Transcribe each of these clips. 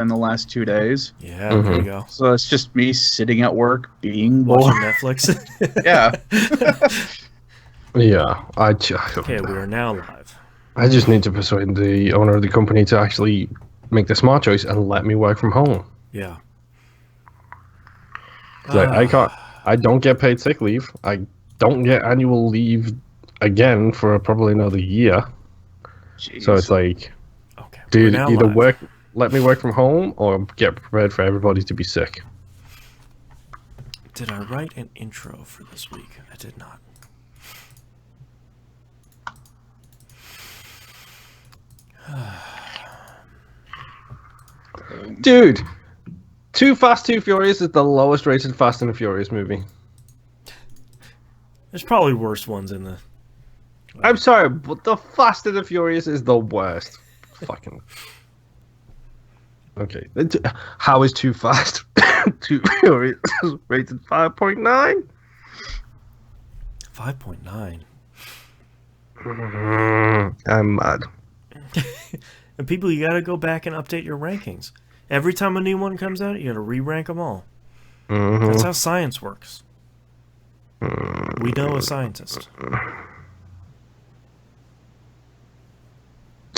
in the last 2 days. Yeah, there you go. So it's just me sitting at work being Watching bored. Netflix. Yeah. Yeah, Okay, we are now live. I just need to persuade the owner of the company to actually make the smart choice and let me work from home. Yeah. Like, I don't get paid sick leave. I don't get annual leave again for probably another year. Jeez. So it's like, Okay, dude, we're now either live. let me work from home or get prepared for everybody to be sick. Did I write an intro for this week? I did not. Dude, Too Fast, Too Furious is the lowest rated Fast and the Furious movie. There's probably worse ones in the... I'm sorry, but the Fast and the Furious is the worst. Fucking... Okay. How is Too Fast, Too Furious rated 5.9? 5.9. I'm mad. And people, you gotta go back and update your rankings. Every time a new one comes out, you gotta re-rank them all. That's how science works. We know a scientist.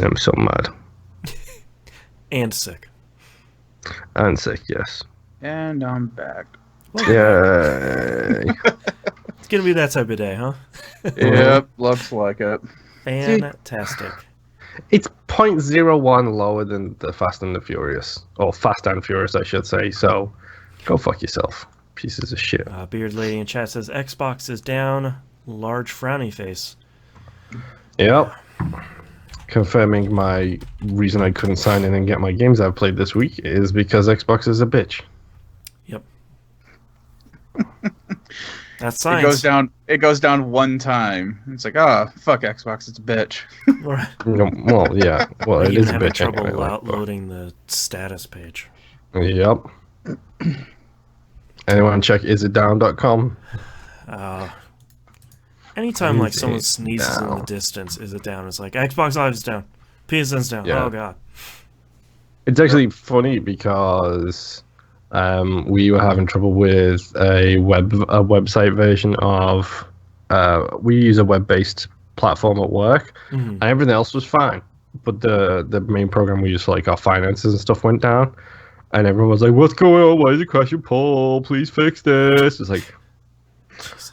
I'm so mad. And sick. And sick, yes. And I'm back. Yay. It's gonna be that type of day, huh? Yep, looks like it. Fantastic. It's 0.01 lower than the Fast and the Furious. Or Fast and Furious, I should say. So, go fuck yourself. Pieces of shit. Beard Lady in chat says, Xbox is down. Large frowny face. Yep. Confirming my reason I couldn't sign in and get my games I've played this week is because Xbox is a bitch. Yep. That's science. It goes down one time. It's like, fuck Xbox, it's a bitch. Right. Well, yeah. Well, it Even is a having bitch. trouble Anyway, like, loading the status page. Yep. Anyone check isitdown.com? Anytime like someone Is it sneezes in the down? distance, is it down? It's like Xbox Live is down. PSN's down. Yeah. Oh god. It's actually funny because we were having trouble with a website version of. We use a web-based platform at work, and everything else was fine. But the main program we use for like our finances and stuff went down, and everyone was like, "What's going on? Why is it crashing, Paul? Please fix this." It's like,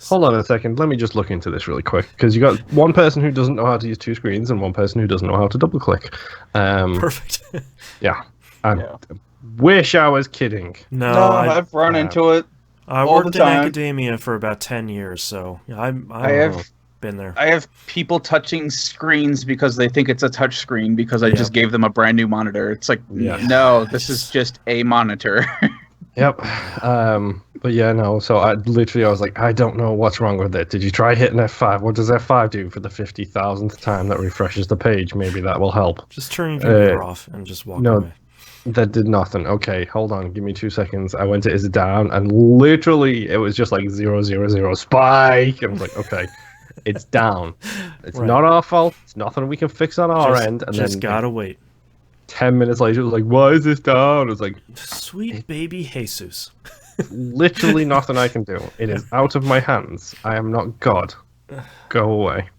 hold on a second. Let me just look into this really quick because you got one person who doesn't know how to use two screens and one person who doesn't know how to double click. Perfect. Yeah. Wish I was kidding. No, I've run into it. I all worked the in time. academia for about 10 years, so I have been there. I have people touching screens because they think it's a touch screen because I just gave them a brand new monitor. It's like, no, this is just a monitor. Yep. But yeah, no. So I was like, I don't know what's wrong with it. Did you try hitting F5? What does F5 do for the 50,000th time that refreshes the page? Maybe that will help. Just turn your computer off and just walk away. That did nothing. Okay, hold on. Give me 2 seconds. I went to Is It Down, and literally it was just like 000 spike. I was like, okay, it's down. It's not our fault. It's nothing we can fix on our end. And just then gotta wait. 10 minutes later, it was like, why is this down? It was like, sweet baby Jesus. literally nothing I can do. It is out of my hands. I am not God. Go away.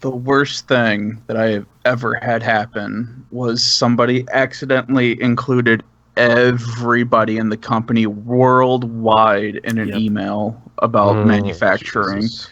The worst thing that I have ever had happen was somebody accidentally included everybody in the company worldwide in an email about manufacturing. Jesus.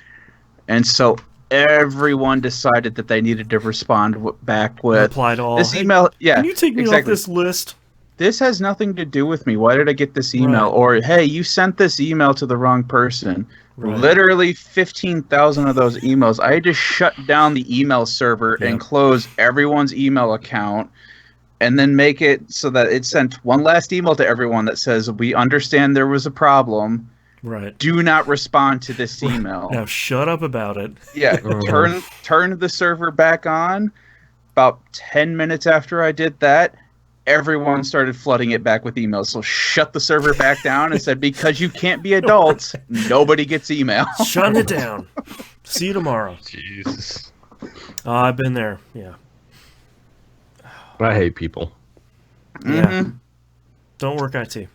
And so everyone decided that they needed to respond back with Reply to all. this email. Yeah, Can you take me off this list? This has nothing to do with me. Why did I get this email? Or, hey, you sent this email to the wrong person. Right. Literally 15,000 of those emails. I had to shut down the email server and close everyone's email account and then make it so that it sent one last email to everyone that says, we understand there was a problem. Right. Do not respond to this email. Now shut up about it. Yeah, turn the server back on. About 10 minutes after I did that, everyone started flooding it back with emails. So shut the server back down and said, because you can't be adults, nobody gets email. Shutting it down. See you tomorrow. Jesus. I've been there. Yeah. I hate people. Yeah. Don't work IT.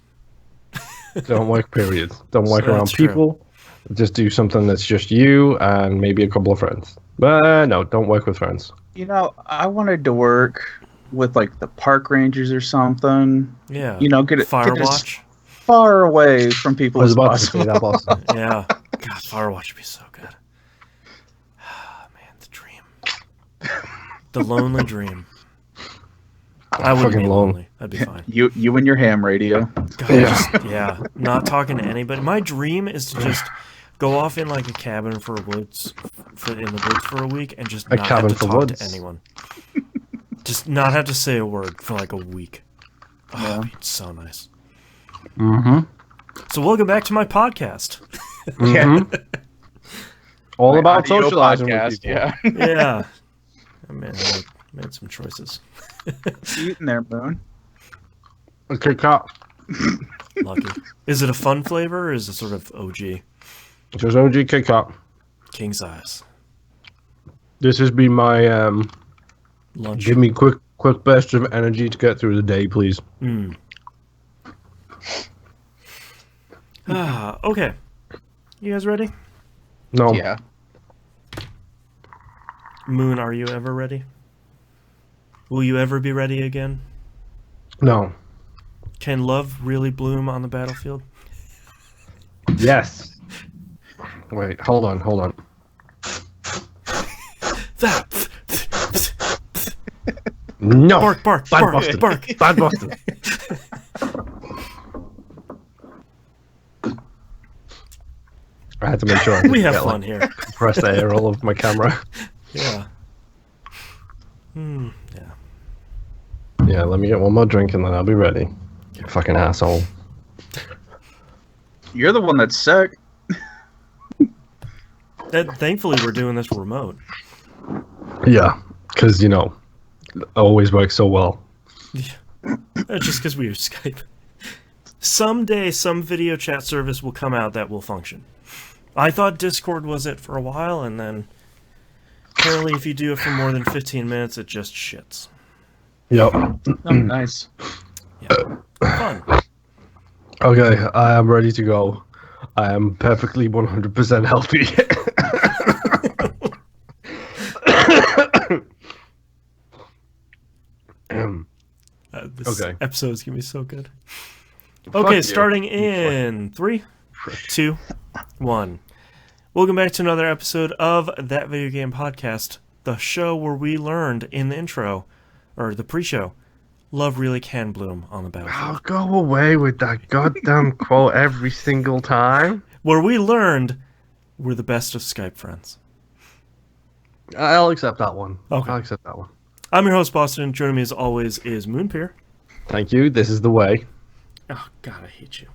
Don't work, period. Don't work So around that's true. people. Just do something that's just you and maybe a couple of friends. But no, don't work with friends. You know, I wanted to work with like the park rangers or something. Yeah. You know, get it as Firewatch. far away from people I was as about to say possible. that, Boston. Yeah. God, Firewatch would be so good. Man, the dream. The lonely dream. I wouldn't Fucking be long. lonely. I'd be fine. You and your ham radio. God, Yeah. not talking to anybody. My dream is to just go off in like a cabin in the woods for a week and just A not cabin have to for talk woods? to anyone. Just not have to say a word for like a week. Oh, Yeah. that'd be so nice. Mm-hmm. So welcome back to my podcast. Mm-hmm. All My about audio socializing podcast, with people. yeah. Yeah. I made some choices. Eating there, Moon. Okay, Cat. Lucky. Is it a fun flavor or is it sort of OG? Just OG Kit Kat. King size. This has been my Lunch. give me quick burst of energy to get through the day, please. Okay. You guys ready? No. Yeah. Moon, are you ever ready? Will you ever be ready again? No. Can love really bloom on the battlefield? Yes. Wait, hold on. That. No. Bark. Bad Boston. Bad Boston. I had to make sure I We didn't have get, fun like, here. compressed air all over my camera. Yeah. Yeah. Yeah, let me get one more drink and then I'll be ready. You fucking asshole. You're the one that's sick. Thankfully, we're doing this remote. Yeah, because, it always works so well. That's just because we use Skype. Someday, some video chat service will come out that will function. I thought Discord was it for a while, and then apparently if you do it for more than 15 minutes, it just shits. Yep. Oh, nice. Yeah. Fun. Okay, I am ready to go. I am perfectly 100% healthy. This Okay. episode's gonna be so good. Fuck Okay, you. starting in 3, 2, 1. Welcome back to another episode of That Video Game Podcast, the show where we learned in the intro, or the pre-show, love really can bloom on the battlefield. I'll go away with that goddamn quote every single time. Where we learned we're the best of Skype friends. I'll accept that one. Okay. I'll accept that one. I'm your host, Boston. Joining me as always is Moonpeer. Thank you. This is the way. Oh, God, I hate you.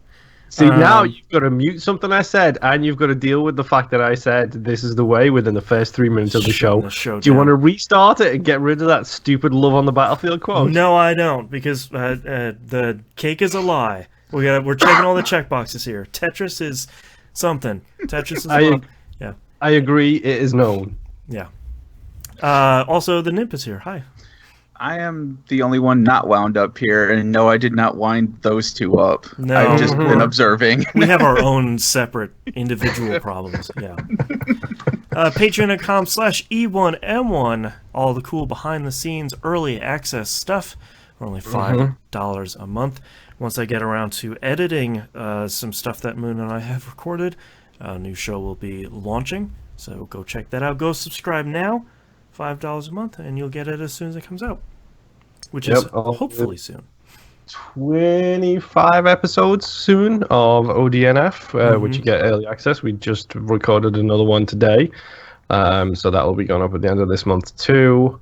See, now you've got to mute something I said, and you've got to deal with the fact that I said this is the way within the first 3 minutes of the show. Do you want to restart it and get rid of that stupid love on the battlefield quote? No, I don't, because the cake is a lie. We're checking all the checkboxes here. Tetris is something. Tetris is yeah. I agree. It is known. Yeah. Also, the Nimp is here. Hi. I am the only one not wound up here, and no, I did not wind those two up. No. I've just been observing. We have our own separate individual problems. Yeah. Patreon.com/E1M1. All the cool behind the scenes early access stuff for only $5 a month. Once I get around to editing some stuff that Moon and I have recorded, a new show will be launching. So go check that out. Go subscribe now. $5 a month, and you'll get it as soon as it comes out, which is hopefully soon. 25 episodes soon of ODNF, which you get early access. We just recorded another one today, so that will be going up at the end of this month too.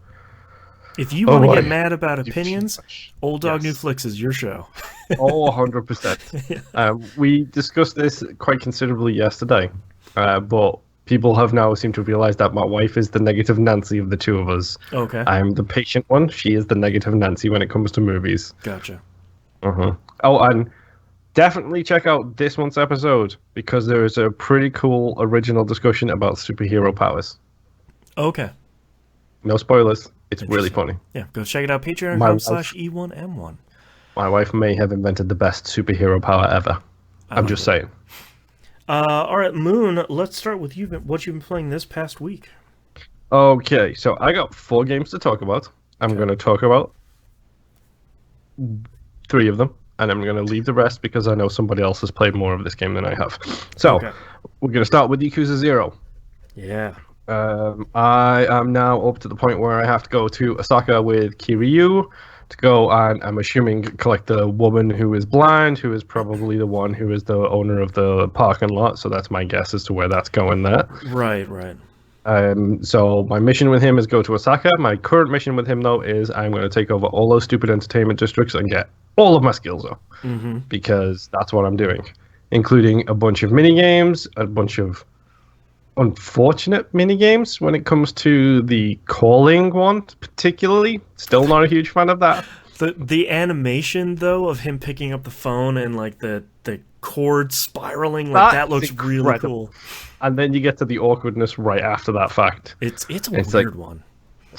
If you want to get mad about opinions, Old Dog New Flicks is your show. 100%. We discussed this quite considerably yesterday, but people have now seemed to realize that my wife is the negative Nancy of the two of us. Okay. I'm the patient one. She is the negative Nancy when it comes to movies. Gotcha. Oh, and definitely check out this month's episode because there is a pretty cool original discussion about superhero powers. Okay. No spoilers. It's really funny. Yeah, go check it out. Patreon.com/E1M1. My wife may have invented the best superhero power ever. I'm just saying. All right, Moon, let's start with you. What you've been playing this past week? Okay, so I got 4 games to talk about. I'm going to talk about 3 of them, and I'm going to leave the rest because I know somebody else has played more of this game than I have. So, we're going to start with Yakuza 0. Yeah. I am now up to the point where I have to go to Osaka with Kiryu to go and, I'm assuming, collect the woman who is blind, who is probably the one who is the owner of the parking lot. So that's my guess as to where that's going there. Right. So my mission with him is go to Osaka. My current mission with him, though, is I'm going to take over all those stupid entertainment districts and get all of my skills up. Because that's what I'm doing, including a bunch of mini games, a bunch of unfortunate mini games when it comes to the calling one, particularly. Still not a huge fan of that. The animation though of him picking up the phone and like the cord spiraling, like that looks really cool. And then you get to the awkwardness right after that fact. It's a weird one.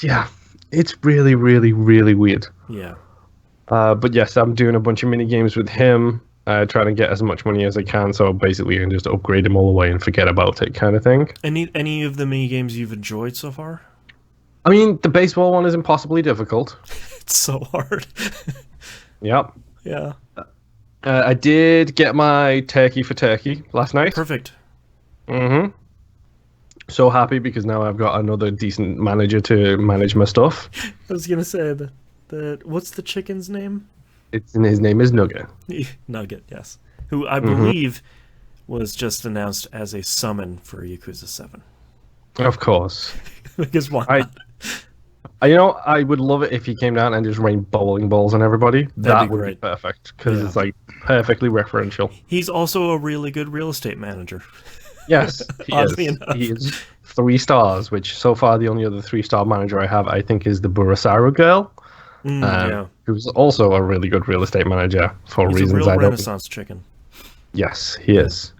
Yeah, it's really, really, really weird. Yeah. But yes, I'm doing a bunch of mini games with him. Trying to get as much money as I can, so basically I can just upgrade him all the way and forget about it, kind of thing. Any of the mini games you've enjoyed so far? I mean, the baseball one is impossibly difficult. It's so hard. Yep. Yeah. I did get my turkey for turkey last night. Perfect. So happy because now I've got another decent manager to manage my stuff. I was gonna say what's the chicken's name? His name is Nugget. Nugget, yes. Who I believe was just announced as a summon for Yakuza 7. Of course. Because why not? I would love it if he came down and just rained bowling balls on everybody. That would be perfect, because it's like perfectly referential. He's also a really good real estate manager. Yes, he is. He is 3 stars, which so far the only other 3-star manager I have, I think, is the Burasaru girl. Who's also a really good real estate manager for reasons I don't know. Renaissance chicken. Yes, he is.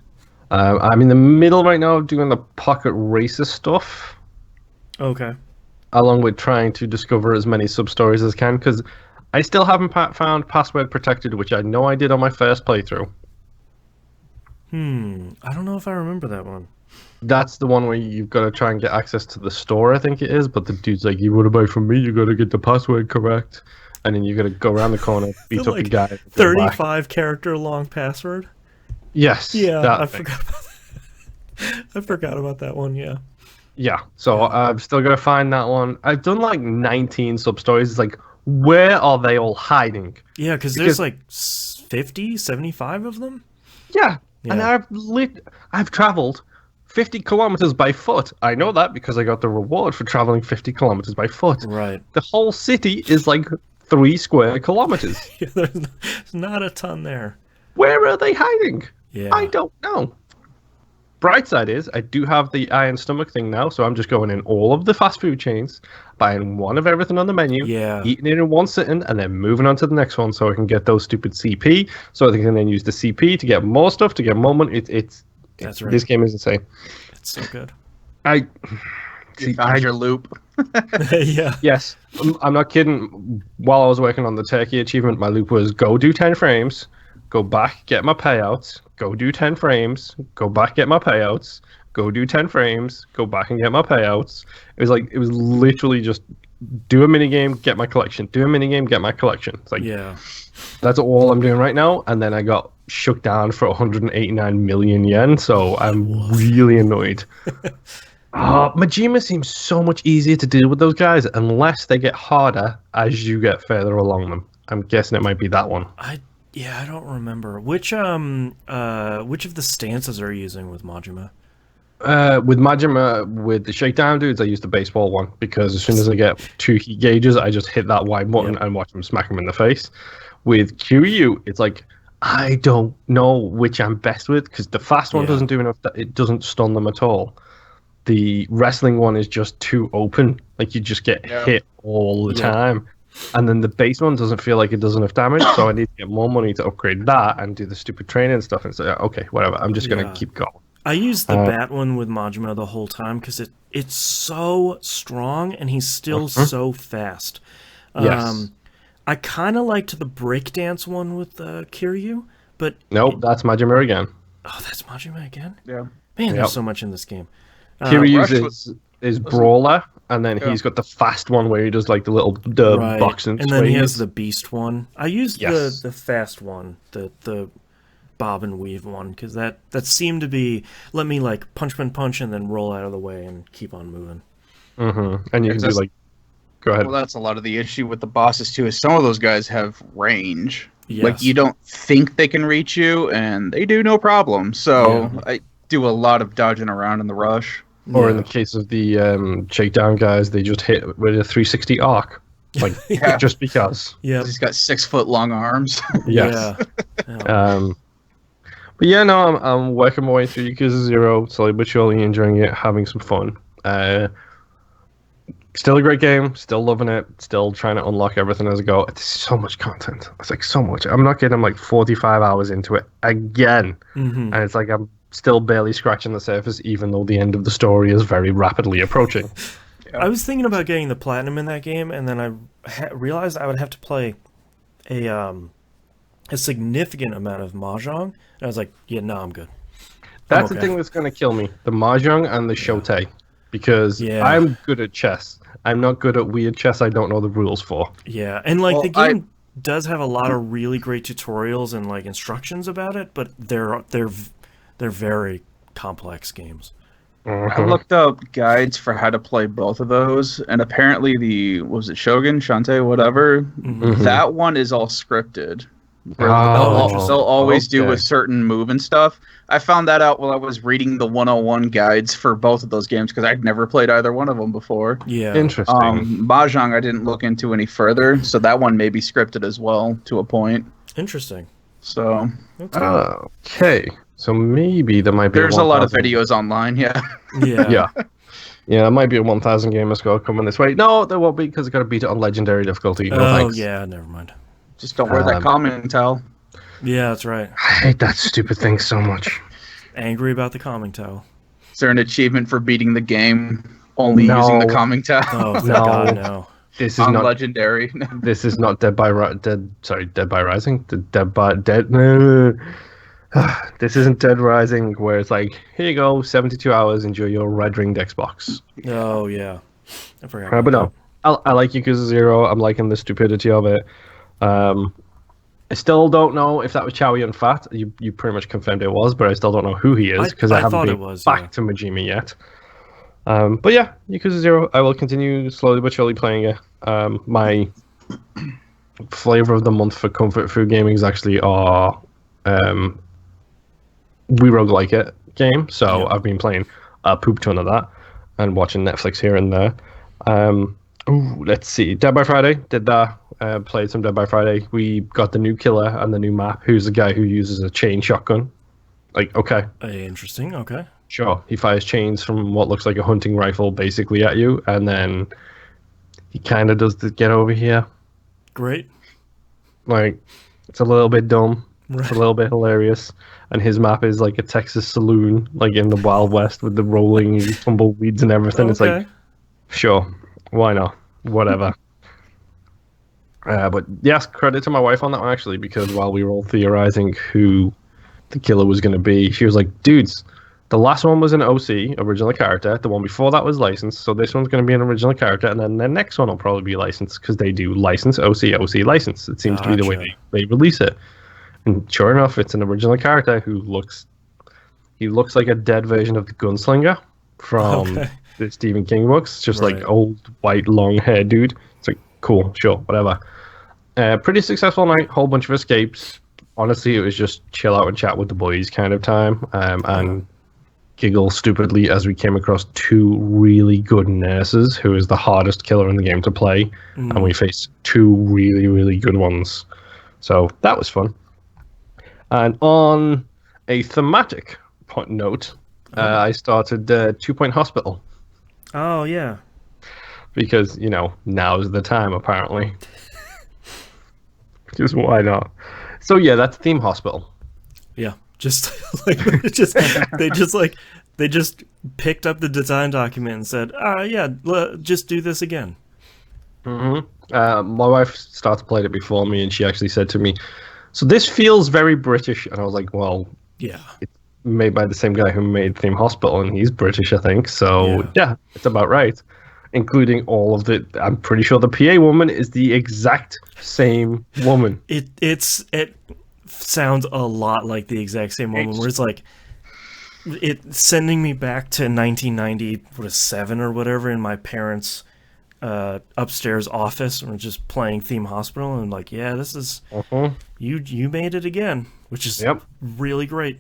I'm in the middle right now of doing the pocket racer stuff. Okay. Along with trying to discover as many sub-stories as I can, because I still haven't found Password Protected, which I know I did on my first playthrough. I don't know if I remember that one. That's the one where you've got to try and get access to the store, I think it is, but the dude's like, you want to buy from me, you got to get the password correct. And then you got to go around the corner, beat up the guy. 35 character long password? Yes. Yeah, I forgot about that. I forgot about that one, yeah. Yeah, so I've still got to find that one. I've done like 19 sub-stories. It's like, where are they all hiding? Yeah, because there's like 50, 75 of them? Yeah. And I've traveled 50 kilometers by foot. I know that because I got the reward for traveling 50 kilometers by foot. Right. The whole city is like 3 square kilometers. Yeah, there's not a ton there. Where are they hiding? Yeah. I don't know. Bright side is I do have the iron stomach thing now, so I'm just going in all of the fast food chains, buying one of everything on the menu, eating it in one sitting, and then moving on to the next one so I can get those stupid CP, so I can then use the CP to get more stuff, to get more money. That's right. This game is insane. It's so good. You found your loop. Yeah. Yes. I'm not kidding. While I was working on the turkey achievement, my loop was go do 10 frames, go back, get my payouts, go do 10 frames, go back, get my payouts, go do 10 frames, go back and get my payouts. It was literally just do a minigame, get my collection, do a minigame, get my collection. It's like, yeah, that's all I'm doing right now. And then I got shook down for 189 million yen, so I'm really annoyed. Majima seems so much easier to deal with those guys unless they get harder as you get further along them. I'm guessing it might be that one. I don't remember. Which of the stances are you using with Majima? With Majima, with the shakedown dudes, I use the baseball one because as soon as I get 2 heat gauges, I just hit that Y button and watch them smack him in the face. With Kiryu, it's like, I don't know which I'm best with because the fast one doesn't do enough. It doesn't stun them at all. The wrestling one is just too open. Like, you just get hit all the time. And then the base one doesn't feel like it does enough damage, so I need to get more money to upgrade that and do the stupid training and stuff. And so, okay, whatever. I'm just going to keep going. I used the bat one with Majima the whole time because it's so strong and he's still so fast. Yes. I kind of liked the breakdance one with Kiryu, but nope, that's Majima again. Oh, that's Majima again. Yeah. Man, there's so much in this game. Kiryu's is brawler, and then he's got the fast one where he does like the little boxing. And then he has the beast one. I used the fast one, the bob and weave one, because that seemed to be let me like punch and then roll out of the way and keep on moving. And you can do like. Go ahead. Well, that's a lot of the issue with the bosses too. Is some of those guys have range. Yes. Like you don't think they can reach you, and they do no problem. So I do a lot of dodging around in the rush. Or in the case of the shakedown guys, they just hit with a 360 arc, like just because. Yeah, he's got 6 foot long arms. Yes. But yeah, no, I'm working my way through Yakuza 0, slowly but surely enjoying it, having some fun. Still a great game, still loving it, still trying to unlock everything as I go. It's so much content. It's like so much. I'm not kidding, I'm like 45 hours into it again. And it's like I'm still barely scratching the surface, even though the end of the story is very rapidly approaching. I was thinking about getting the platinum in that game, and then I realized I would have to play a significant amount of Mahjong, and I was like, yeah, no, I'm good. That's the thing that's going to kill me, the Mahjong and the Shote, because I'm good at chess. I'm not good at weird chess I don't know the rules for. Yeah, and like the game does have a lot of really great tutorials and like instructions about it, but they're very complex games. I looked up guides for how to play both of those, and apparently was it Shogun, Shantae, whatever, that one is all scripted. They'll always do a certain move and stuff. I found that out while I was reading the 101 guides for both of those games because I'd never played either one of them before. Yeah, interesting. Mahjong I didn't look into any further, so that one may be scripted as well to a point. Interesting. So okay. So maybe there might be. There's a lot of videos online. Yeah. Yeah. There might be a 1,000 gamer score coming this way. No, there won't be because I got to beat it on legendary difficulty. No, thanks. Yeah, never mind. Just don't wear that calming towel. Yeah, that's right. I hate that stupid thing so much. Angry about the calming towel. Is there an achievement for beating the game only using the calming towel? Oh, thank God, no. This is not legendary. This is not Dead by Rising. This isn't Dead Rising where it's like, here you go, 72 hours, enjoy your red ringed Xbox. Oh yeah, I forgot. But no, I like Yakuza 0. I'm liking the stupidity of it. I still don't know if that was Chowie and Fat. You pretty much confirmed it was, but I still don't know who he is because I haven't been back to Majima yet. But yeah, Yakuza 0, I will continue slowly but surely playing it. My flavor of the month for comfort food gaming is actually our We Roguelike It game. So I've been playing a poop ton of that and watching Netflix here and there. Let's see. Dead by Friday, did that. Played some Dead by Friday. We got the new killer and the new map, who's the guy who uses a chain shotgun. Like, okay. Interesting, okay. Sure. He fires chains from what looks like a hunting rifle basically at you, and then he kind of does the get over here. Great. Like, it's a little bit dumb. Right. It's a little bit hilarious. And his map is like a Texas saloon, like in the Wild West with the rolling tumbleweeds and everything. Okay. It's like, sure, why not? Whatever. But yes, credit to my wife on that one actually, because while we were all theorizing who the killer was going to be, she was like, dudes, the last one was an OC, original character. The one before that was licensed, so this one's going to be an original character, and then the next one will probably be licensed because they do license, OC, license. It seems to be the way they release it. And sure enough, it's an original character who looks like a dead version of the Gunslinger from the Stephen King books, just like old, white, long hair dude. It's like, cool, sure, whatever. Pretty successful night, whole bunch of escapes. Honestly, it was just chill out and chat with the boys kind of time, and giggle stupidly as we came across 2 really good nurses, who is the hardest killer in the game to play, and we faced 2 really, really good ones. So that was fun. And on a thematic note, I started 2 Point Hospital. Oh, yeah. Because, now's the time, apparently. Just why not? So, yeah, that's Theme Hospital. Yeah. Just like, they just picked up the design document and said, just do this again. Mm-hmm. My wife started playing it before me, and she actually said to me, "So this feels very British." And I was like, "Well, Yeah. it's made by the same guy who made Theme Hospital, and he's British, I think. So yeah, it's about right." Including all of the, I'm pretty sure the PA woman is the exact same woman. It sounds a lot like the exact same woman. Where it's like, it's sending me back to 1997 or whatever in my parents' upstairs office, and we're just playing Theme Hospital, and like, yeah, this is you made it again, which is really great.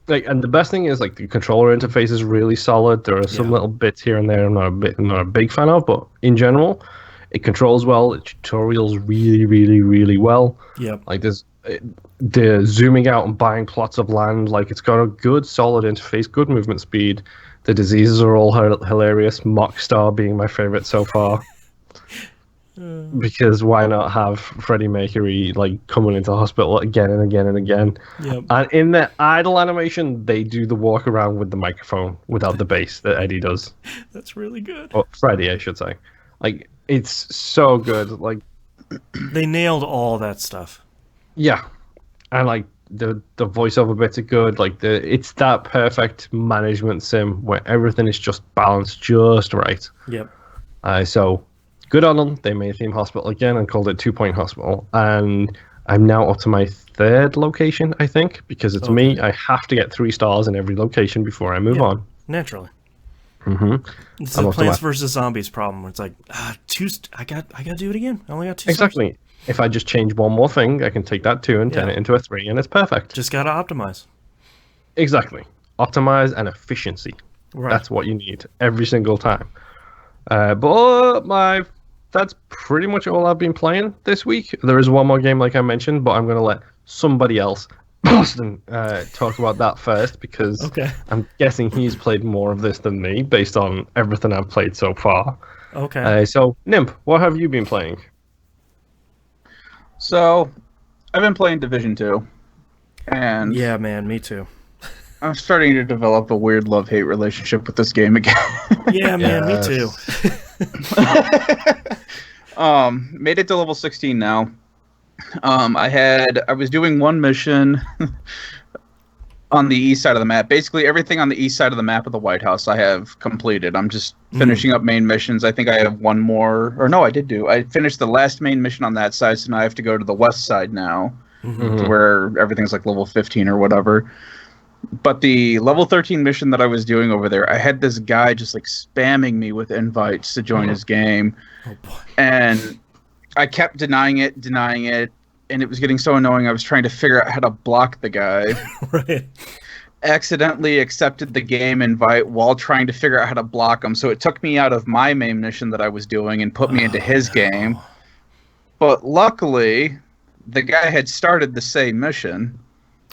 Like, and the best thing is, like, the controller interface is really solid. There are some little bits here and there I'm not a big fan of, but in general, it controls well. It tutorials really, really, really well. Yep. Like, the zooming out and buying plots of land. Like, it's got a good, solid interface, good movement speed. The diseases are all hilarious. Mockstar being my favorite so far. Because why not have Freddie Mercury like coming into hospital again and again and again? Yep. And in the idle animation, they do the walk around with the microphone without the bass that Eddie does. That's really good. Or Freddie, I should say. Like, it's so good. Like, they nailed all that stuff. Yeah, and like the voiceover bits are good. Like it's that perfect management sim where everything is just balanced just right. Yep. So. Good on them. They made Theme Hospital again and called it 2 Point Hospital. And I'm now up to my 3rd location, I think, because it's me. I have to get 3 stars in every location before I move on. Naturally. Mm-hmm. It's a Plants vs. Zombies problem where it's like, I got to do it again. I only got 2 Exactly. stars. If I just change one more thing, I can take that 2 and turn it into a 3, and it's perfect. Just got to optimize. Exactly. Optimize and efficiency. Right. That's what you need every single time. But that's pretty much all I've been playing this week. There is one more game, like I mentioned, but I'm going to let somebody else, Boston, talk about that first, because I'm guessing he's played more of this than me, based on everything I've played so far. Okay. So, Nimp, what have you been playing? So, I've been playing Division 2. And yeah, man, me too. I'm starting to develop a weird love-hate relationship with this game again. Yeah, man, me too. Made it to level 16 now. I was doing one mission on the east side of the map. Basically, everything on the east side of the map of the White House I have completed. I'm just finishing up main missions. I think I have one more. Or no, I finished the last main mission on that side, so now I have to go to the west side now, to where everything's like level 15 or whatever. But the level 13 mission that I was doing over there, I had this guy just like spamming me with invites to join his game. Oh boy. And I kept denying it, and it was getting so annoying. I was trying to figure out how to block the guy. Right. Accidentally accepted the game invite while trying to figure out how to block him. So it took me out of my main mission that I was doing and put me into his game. But luckily, the guy had started the same mission.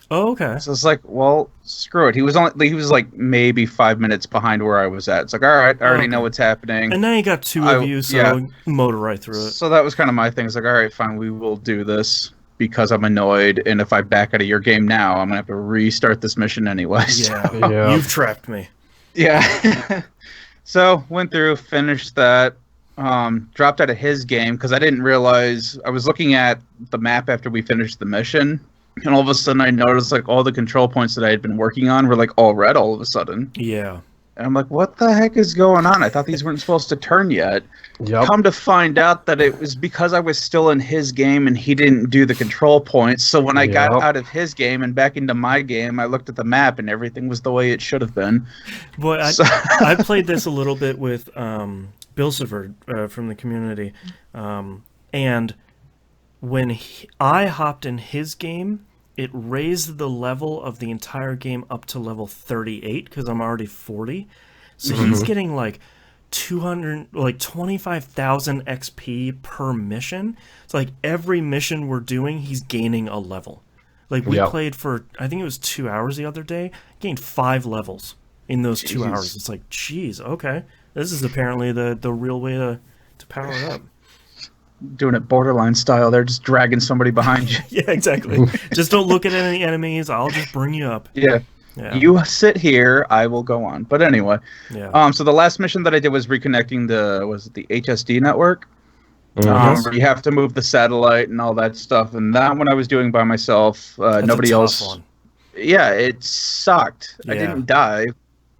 Oh, okay. So it's like, well, screw it. He was like maybe 5 minutes behind where I was at. It's like, all right, I already know what's happening. And now you got 2 of you, so motor right through it. So that was kind of my thing. It's like, all right, fine, we will do this because I'm annoyed, and if I back out of your game now, I'm gonna have to restart this mission anyway. Yeah, you've trapped me. Yeah. So went through, finished that. Dropped out of his game because I didn't realize I was looking at the map after we finished the mission. And all of a sudden, I noticed like all the control points that I had been working on were like all red all of a sudden. Yeah. And I'm like, what the heck is going on? I thought these weren't supposed to turn yet. Yep. Come to find out that it was because I was still in his game and he didn't do the control points. So when I got out of his game and back into my game, I looked at the map and everything was the way it should have been. Boy, I played this a little bit with Bill Sivert from the community. And when I hopped in his game, it raised the level of the entire game up to level 38 because I'm already 40. So he's getting like 25,000 XP per mission. It's like every mission we're doing, he's gaining a level. Like we played for, I think it was 2 hours the other day, gained 5 levels in those 2 hours. It's like, geez, okay. This is apparently the real way to power it up. Doing it borderline style. They're just dragging somebody behind you. Yeah, exactly. Just don't look at any enemies. I'll just bring you up. Yeah. You sit here. I will go on. But anyway. Yeah. So the last mission that I did was reconnecting the HSD network. Where you have to move the satellite and all that stuff. And that one I was doing by myself. Nobody else. One. Yeah, it sucked. Yeah. I didn't die,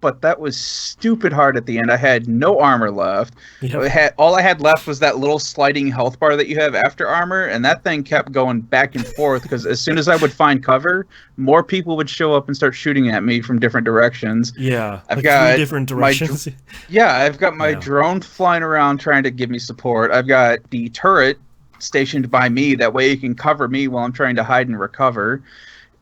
but that was stupid hard at the end. I had no armor left. Yep. All I had left was that little sliding health bar that you have after armor, and that thing kept going back and forth because as soon as I would find cover, more people would show up and start shooting at me from different directions. Yeah, I've got 3 different directions. I've got my drone flying around trying to give me support. I've got the turret stationed by me. That way it can cover me while I'm trying to hide and recover.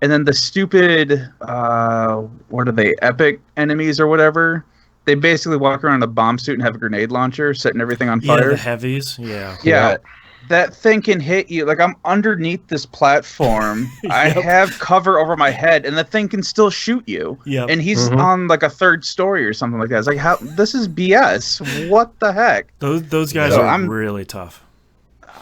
And then the stupid, what are they, epic enemies or whatever? They basically walk around in a bomb suit and have a grenade launcher, setting everything on fire. Yeah, the heavies, Yeah, that thing can hit you. Like, I'm underneath this platform. Yep. I have cover over my head, and the thing can still shoot you. Yep. And he's on, like, a 3rd story or something like that. It's like, this is BS. What the heck? Those guys are really tough.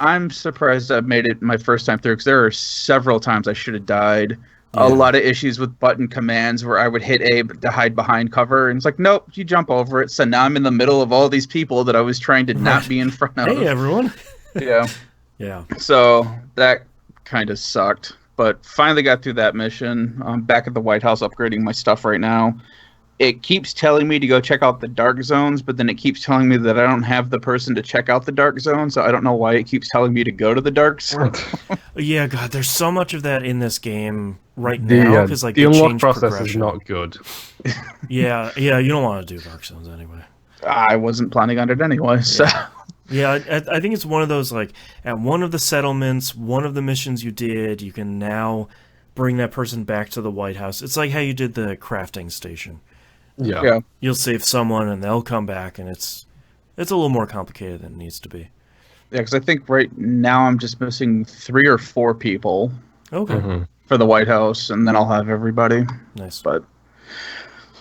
I'm surprised I've made it my first time through because there are several times I should have died. Yeah. A lot of issues with button commands where I would hit A to hide behind cover, and it's like, nope, you jump over it. So now I'm in the middle of all these people that I was trying to not be in front of. Hey, everyone. Yeah. Yeah. So that kind of sucked, but finally got through that mission. I'm back at the White House upgrading my stuff right now. It keeps telling me to go check out the dark zones, but then it keeps telling me that I don't have the person to check out the dark zone, so I don't know why it keeps telling me to go to the dark zone. Yeah, God, there's so much of that in this game right now because like the unlock process is not good. Yeah, you don't want to do dark zones anyway. I wasn't planning on it anyway, so. Yeah, I think it's one of those, like, at one of the settlements, one of the missions you did, you can now bring that person back to the White House. It's like how you did the crafting station. Yeah. You'll save someone and they'll come back, and it's a little more complicated than it needs to be. Yeah, because I think right now I'm just missing 3 or 4 people. Okay. For the White House, and then I'll have everybody. Nice. But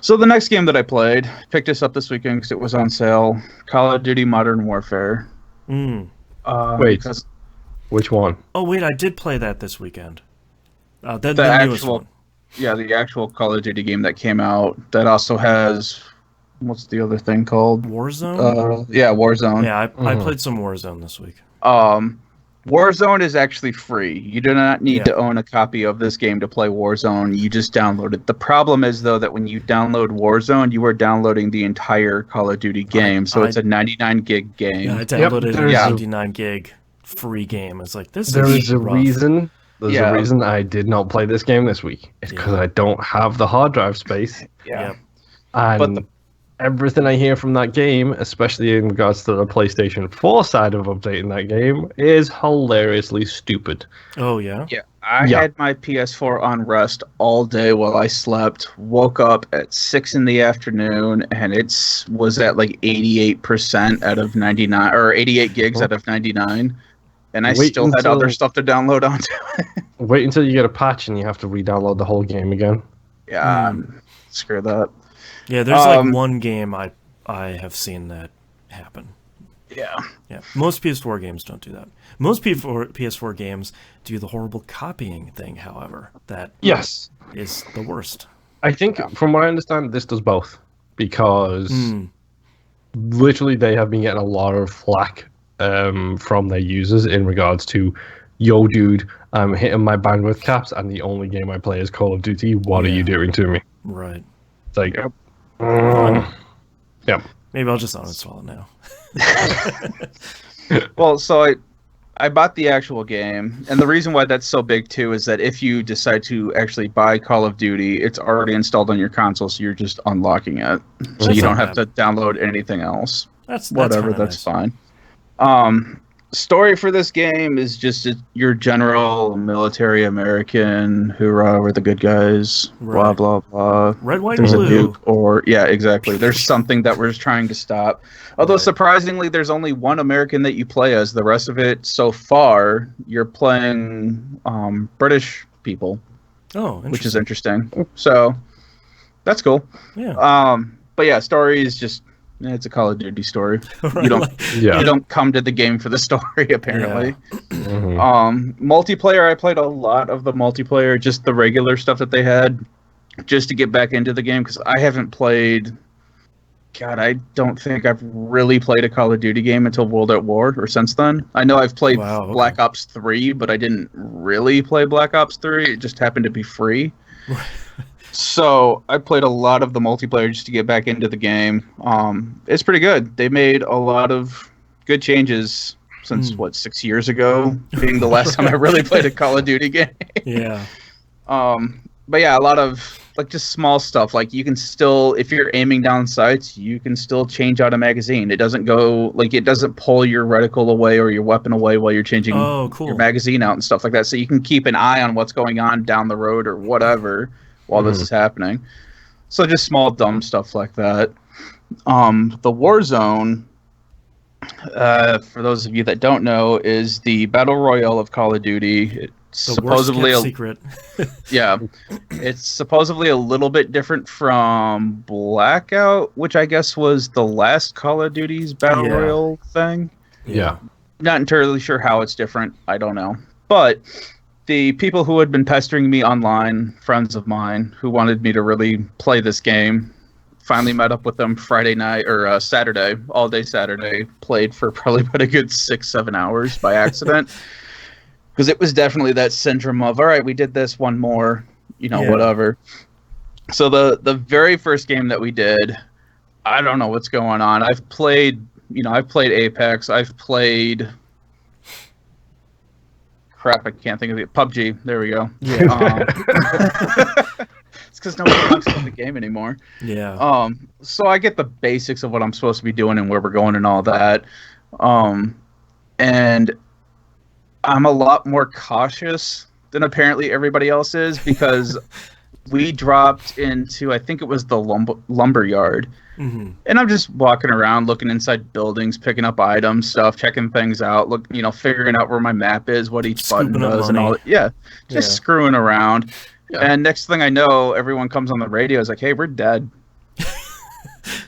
so the next game that I played, picked this up this weekend because it was on sale. Call of Duty Modern Warfare. Wait, which one? Oh wait, I did play that this weekend. The newest one. Yeah, the actual Call of Duty game that came out that also has, what's the other thing called? Warzone? Yeah, Warzone. Yeah, I played some Warzone this week. Warzone is actually free. You do not need to own a copy of this game to play Warzone. You just download it. The problem is, though, that when you download Warzone, you are downloading the entire Call of Duty game, so it's a 99 gig game. Yeah, I downloaded a 99 gig free game. It's like, this There is is a rough. reason... There's a reason I did not play this game this week. It's because I don't have the hard drive space. Yeah. And everything I hear from that game, especially in regards to the PlayStation 4 side of updating that game, is hilariously stupid. Oh, yeah? Yeah. I had my PS4 on rest all day while I slept, woke up at 6 in the afternoon, and it was at like 88% out of 99, or 88 gigs out of 99. And I still had other stuff to download onto it. Wait until you get a patch and you have to re-download the whole game again. Yeah, screw that. Yeah, there's like one game I have seen that happen. Yeah. Yeah. Most PS4 games don't do that. Most PS4 games do the horrible copying thing, however. That is the worst. I think, from what I understand, this does both. Because literally they have been getting a lot of flack from their users in regards to, yo, dude, I'm hitting my bandwidth caps, and the only game I play is Call of Duty. What are you doing to me? Right. It's like, Maybe I'll just uninstall it now. Well, so I bought the actual game, and the reason why that's so big too is that if you decide to actually buy Call of Duty, it's already installed on your console, so you're just unlocking it, so you don't have to download anything else. That's nice. Fine. Story for this game is just your general military American, hoorah, we're the good guys, blah, blah, blah. Red, white, there's and blue. A nuke exactly. There's something that we're trying to stop. Although, surprisingly, there's only one American that you play as. The rest of it, so far, you're playing British people. Oh, which is interesting. So, that's cool. Yeah. But yeah, story is just... It's a Call of Duty story. Right, you don't come to the game for the story, apparently. Multiplayer, I played a lot of the multiplayer, just the regular stuff that they had, just to get back into the game, because I haven't played God, I don't think I've really played a Call of Duty game until World at War or since then. I know I've played Black Ops 3, but I didn't really play Black Ops 3. It just happened to be free. So I played a lot of the multiplayer just to get back into the game. It's pretty good. They made a lot of good changes since, 6 years ago, being the last time I really played a Call of Duty game. Yeah. But yeah, a lot of like just small stuff. Like you can still, if you're aiming down sights, you can still change out a magazine. It doesn't it doesn't pull your reticle away or your weapon away while you're changing your magazine out and stuff like that. So you can keep an eye on what's going on down the road or whatever while this is happening. So just small dumb stuff like that. The Warzone, for those of you that don't know, is the battle royale of Call of Duty. Supposedly secret. Yeah, it's supposedly a little bit different from Blackout, which I guess was the last Call of Duty's battle royale thing. Yeah, not entirely sure how it's different. I don't know, but the people who had been pestering me online, friends of mine who wanted me to really play this game, finally met up with them Friday night or Saturday, all day Saturday. Played for probably about a good 6-7 hours by accident. Because it was definitely that syndrome of, all right, we did this, one more, whatever. So the very first game that we did, I don't know what's going on. I've played Apex. I've played... Crap, I can't think of it. PUBG. There we go. Yeah. It's because nobody talks about the game anymore. Yeah. So I get the basics of what I'm supposed to be doing and where we're going and all that. And I'm a lot more cautious than apparently everybody else is because we dropped into, I think it was the lumber yard. Mm-hmm. And I'm just walking around, looking inside buildings, picking up items, stuff, checking things out, figuring out where my map is, what each button does and all that. Yeah, just screwing around. Yeah. And next thing I know, everyone comes on the radio, is like, hey, we're dead.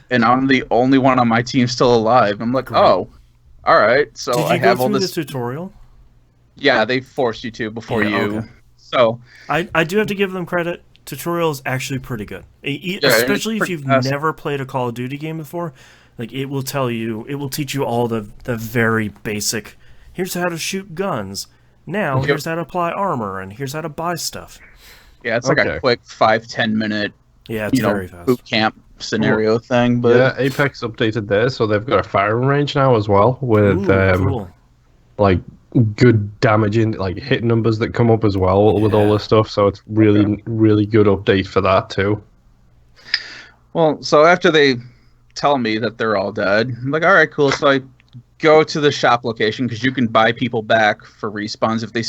And I'm the only one on my team still alive. I'm like, oh, all right. So I have all this. Did you go through the tutorial? Yeah, they forced you to before you. Okay. So I do have to give them credit. Tutorial is actually pretty good, especially if you've never played a Call of Duty game before. Like it will teach you all the very basic. Here's how to shoot guns. Now here's how to apply armor, and here's how to buy stuff. Yeah, it's like a quick 5-10 minute. Yeah, it's very fast. Boot camp scenario thing. But yeah, Apex updated theirs, so they've got a firing range now as well with cool. like good damaging, like hit numbers that come up as well with all this stuff. So it's really good update for that too. Well, so after they tell me that they're all dead, I'm like, all right, cool. So I go to the shop location because you can buy people back for respawns if they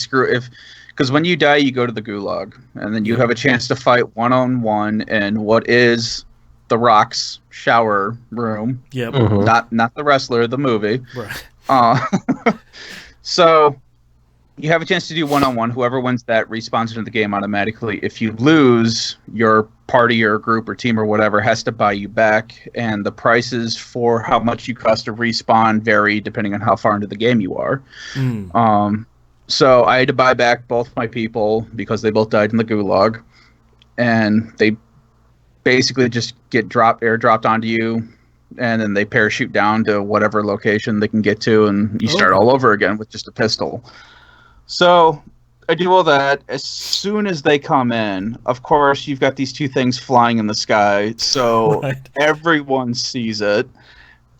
because when you die, you go to the gulag, and then you have a chance to fight one-on-one in what is the Rock's shower room. Yep. Mm-hmm. Not the wrestler, the movie. Right. So you have a chance to do one-on-one. Whoever wins that respawns into the game automatically. If you lose, your party or group or team or whatever has to buy you back, and the prices for how much you cost to respawn vary depending on how far into the game you are. So I had to buy back both my people because they both died in the gulag, and they basically just get airdropped onto you, and then they parachute down to whatever location they can get to, and you start all over again with just a pistol. So I do all that. As soon as they come in, of course, you've got these two things flying in the sky, so everyone sees it,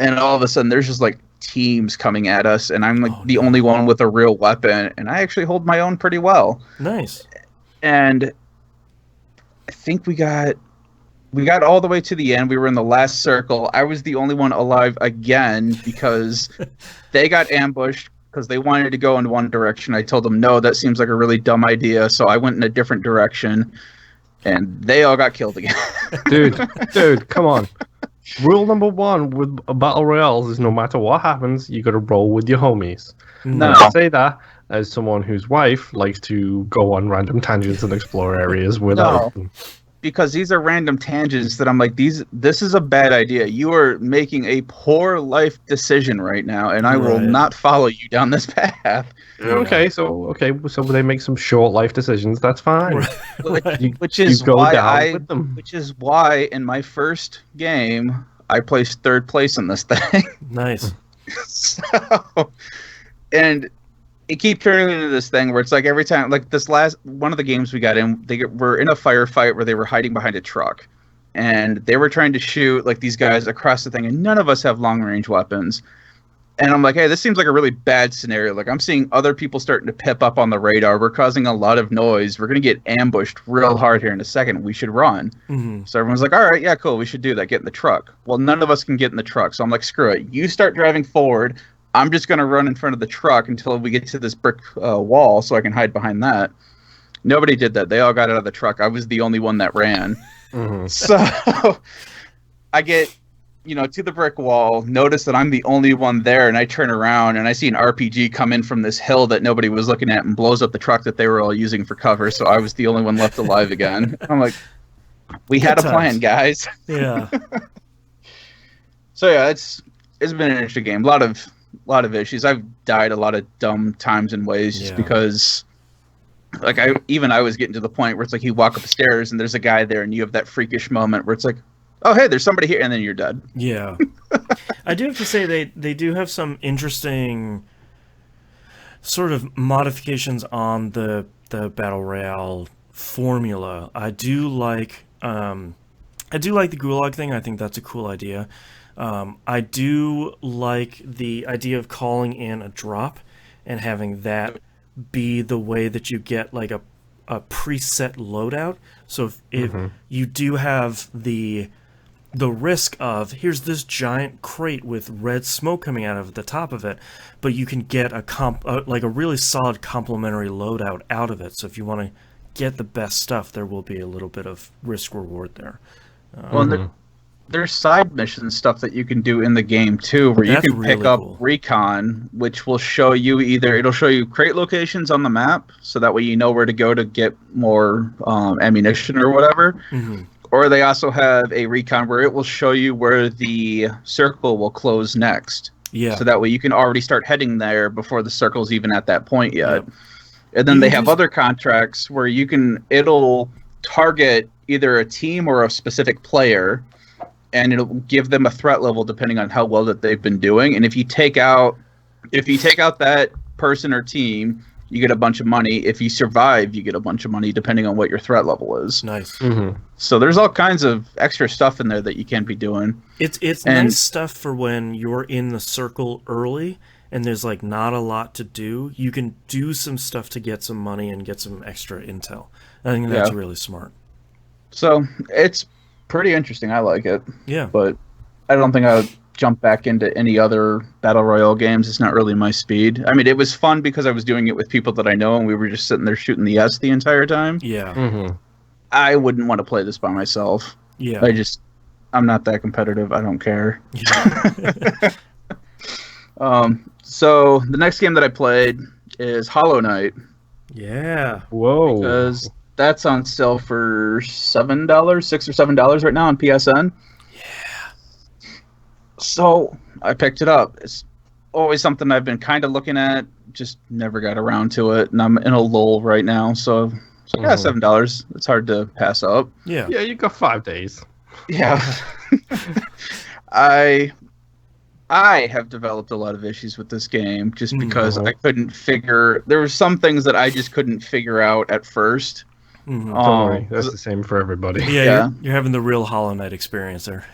and all of a sudden there's just like teams coming at us, and I'm like the only one with a real weapon, and I actually hold my own pretty well. Nice. And I think we got all the way to the end. We were in the last circle. I was the only one alive again because they got ambushed because they wanted to go in one direction. I told them, no, that seems like a really dumb idea. So I went in a different direction, and they all got killed again. Dude, come on. Rule number one with battle royales is no matter what happens, you got to roll with your homies. No. I say that as someone whose wife likes to go on random tangents and explore areas without them. Because these are random tangents that I'm like, this is a bad idea. You are making a poor life decision right now, and I will not follow you down this path. Okay, so they make some short life decisions. That's fine. Which is why in my first game I placed 3rd place in this thing. Nice. So, and it keeps turning into this thing where it's like every time, like this last one of the games we got in, they were in a firefight where they were hiding behind a truck, and they were trying to shoot like these guys across the thing, and none of us have long range weapons. And I'm like, hey, this seems like a really bad scenario. Like, I'm seeing other people starting to pip up on the radar. We're causing a lot of noise. We're going to get ambushed real hard here in a second. We should run. Mm-hmm. So everyone's like, all right, yeah, cool. We should do that. Get in the truck. Well, none of us can get in the truck. So I'm like, screw it. You start driving forward. I'm just going to run in front of the truck until we get to this brick wall so I can hide behind that. Nobody did that. They all got out of the truck. I was the only one that ran. Mm-hmm. So I get... to the brick wall, notice that I'm the only one there, and I turn around, and I see an RPG come in from this hill that nobody was looking at and blows up the truck that they were all using for cover, so I was the only one left alive again. I'm like, we had a plan, guys. Yeah. So, yeah, it's been an interesting game. A lot of issues. I've died a lot of dumb times and ways just because... Like, I was getting to the point where it's like you walk upstairs, and there's a guy there, and you have that freakish moment where it's like, oh, hey, there's somebody here, and then you're dead. Yeah. I do have to say they do have some interesting sort of modifications on the Battle Royale formula. I do like the Gulag thing. I think that's a cool idea. I do like the idea of calling in a drop and having that be the way that you get like a preset loadout. So if you do have the risk of, here's this giant crate with red smoke coming out of the top of it, but you can get like a really solid complementary loadout out of it. So if you want to get the best stuff, there will be a little bit of risk reward there. Well, there's side mission stuff that you can do in the game too, where you can pick up recon, which will show you it'll show you crate locations on the map, so that way you know where to go to get more ammunition or whatever. Mm-hmm. Or they also have a recon where it will show you where the circle will close next. Yeah. So that way you can already start heading there before the circle's even at that point yet. Yep. And then they have other contracts where it'll target either a team or a specific player, and it'll give them a threat level depending on how well that they've been doing. And if you take out that person or team, you get a bunch of money. If you survive, you get a bunch of money depending on what your threat level is. Nice. Mm-hmm. So there's all kinds of extra stuff in there that you can be doing. It's nice stuff for when you're in the circle early and there's like not a lot to do. You can do some stuff to get some money and get some extra intel. I think that's really smart. So it's pretty interesting. I like it. Yeah. But I don't think I would jump back into any other Battle Royale games. It's not really my speed. I mean, it was fun because I was doing it with people that I know, and we were just sitting there shooting the S the entire time. Yeah. Mm-hmm. I wouldn't want to play this by myself. Yeah. I'm not that competitive. I don't care. Yeah. So the next game that I played is Hollow Knight. Yeah. Whoa. Because that's on sale for $7, $6 or $7 right now on PSN. So I picked it up. It's always something I've been kind of looking at, just never got around to it, and I'm in a lull right now. So yeah, $7. It's hard to pass up. Yeah, you got 5 days. Yeah. I have developed a lot of issues with this game just because I couldn't figure. There were some things that I just couldn't figure out at first. Don't worry, that's the same for everybody. Yeah. You're having the real Hollow Knight experience there.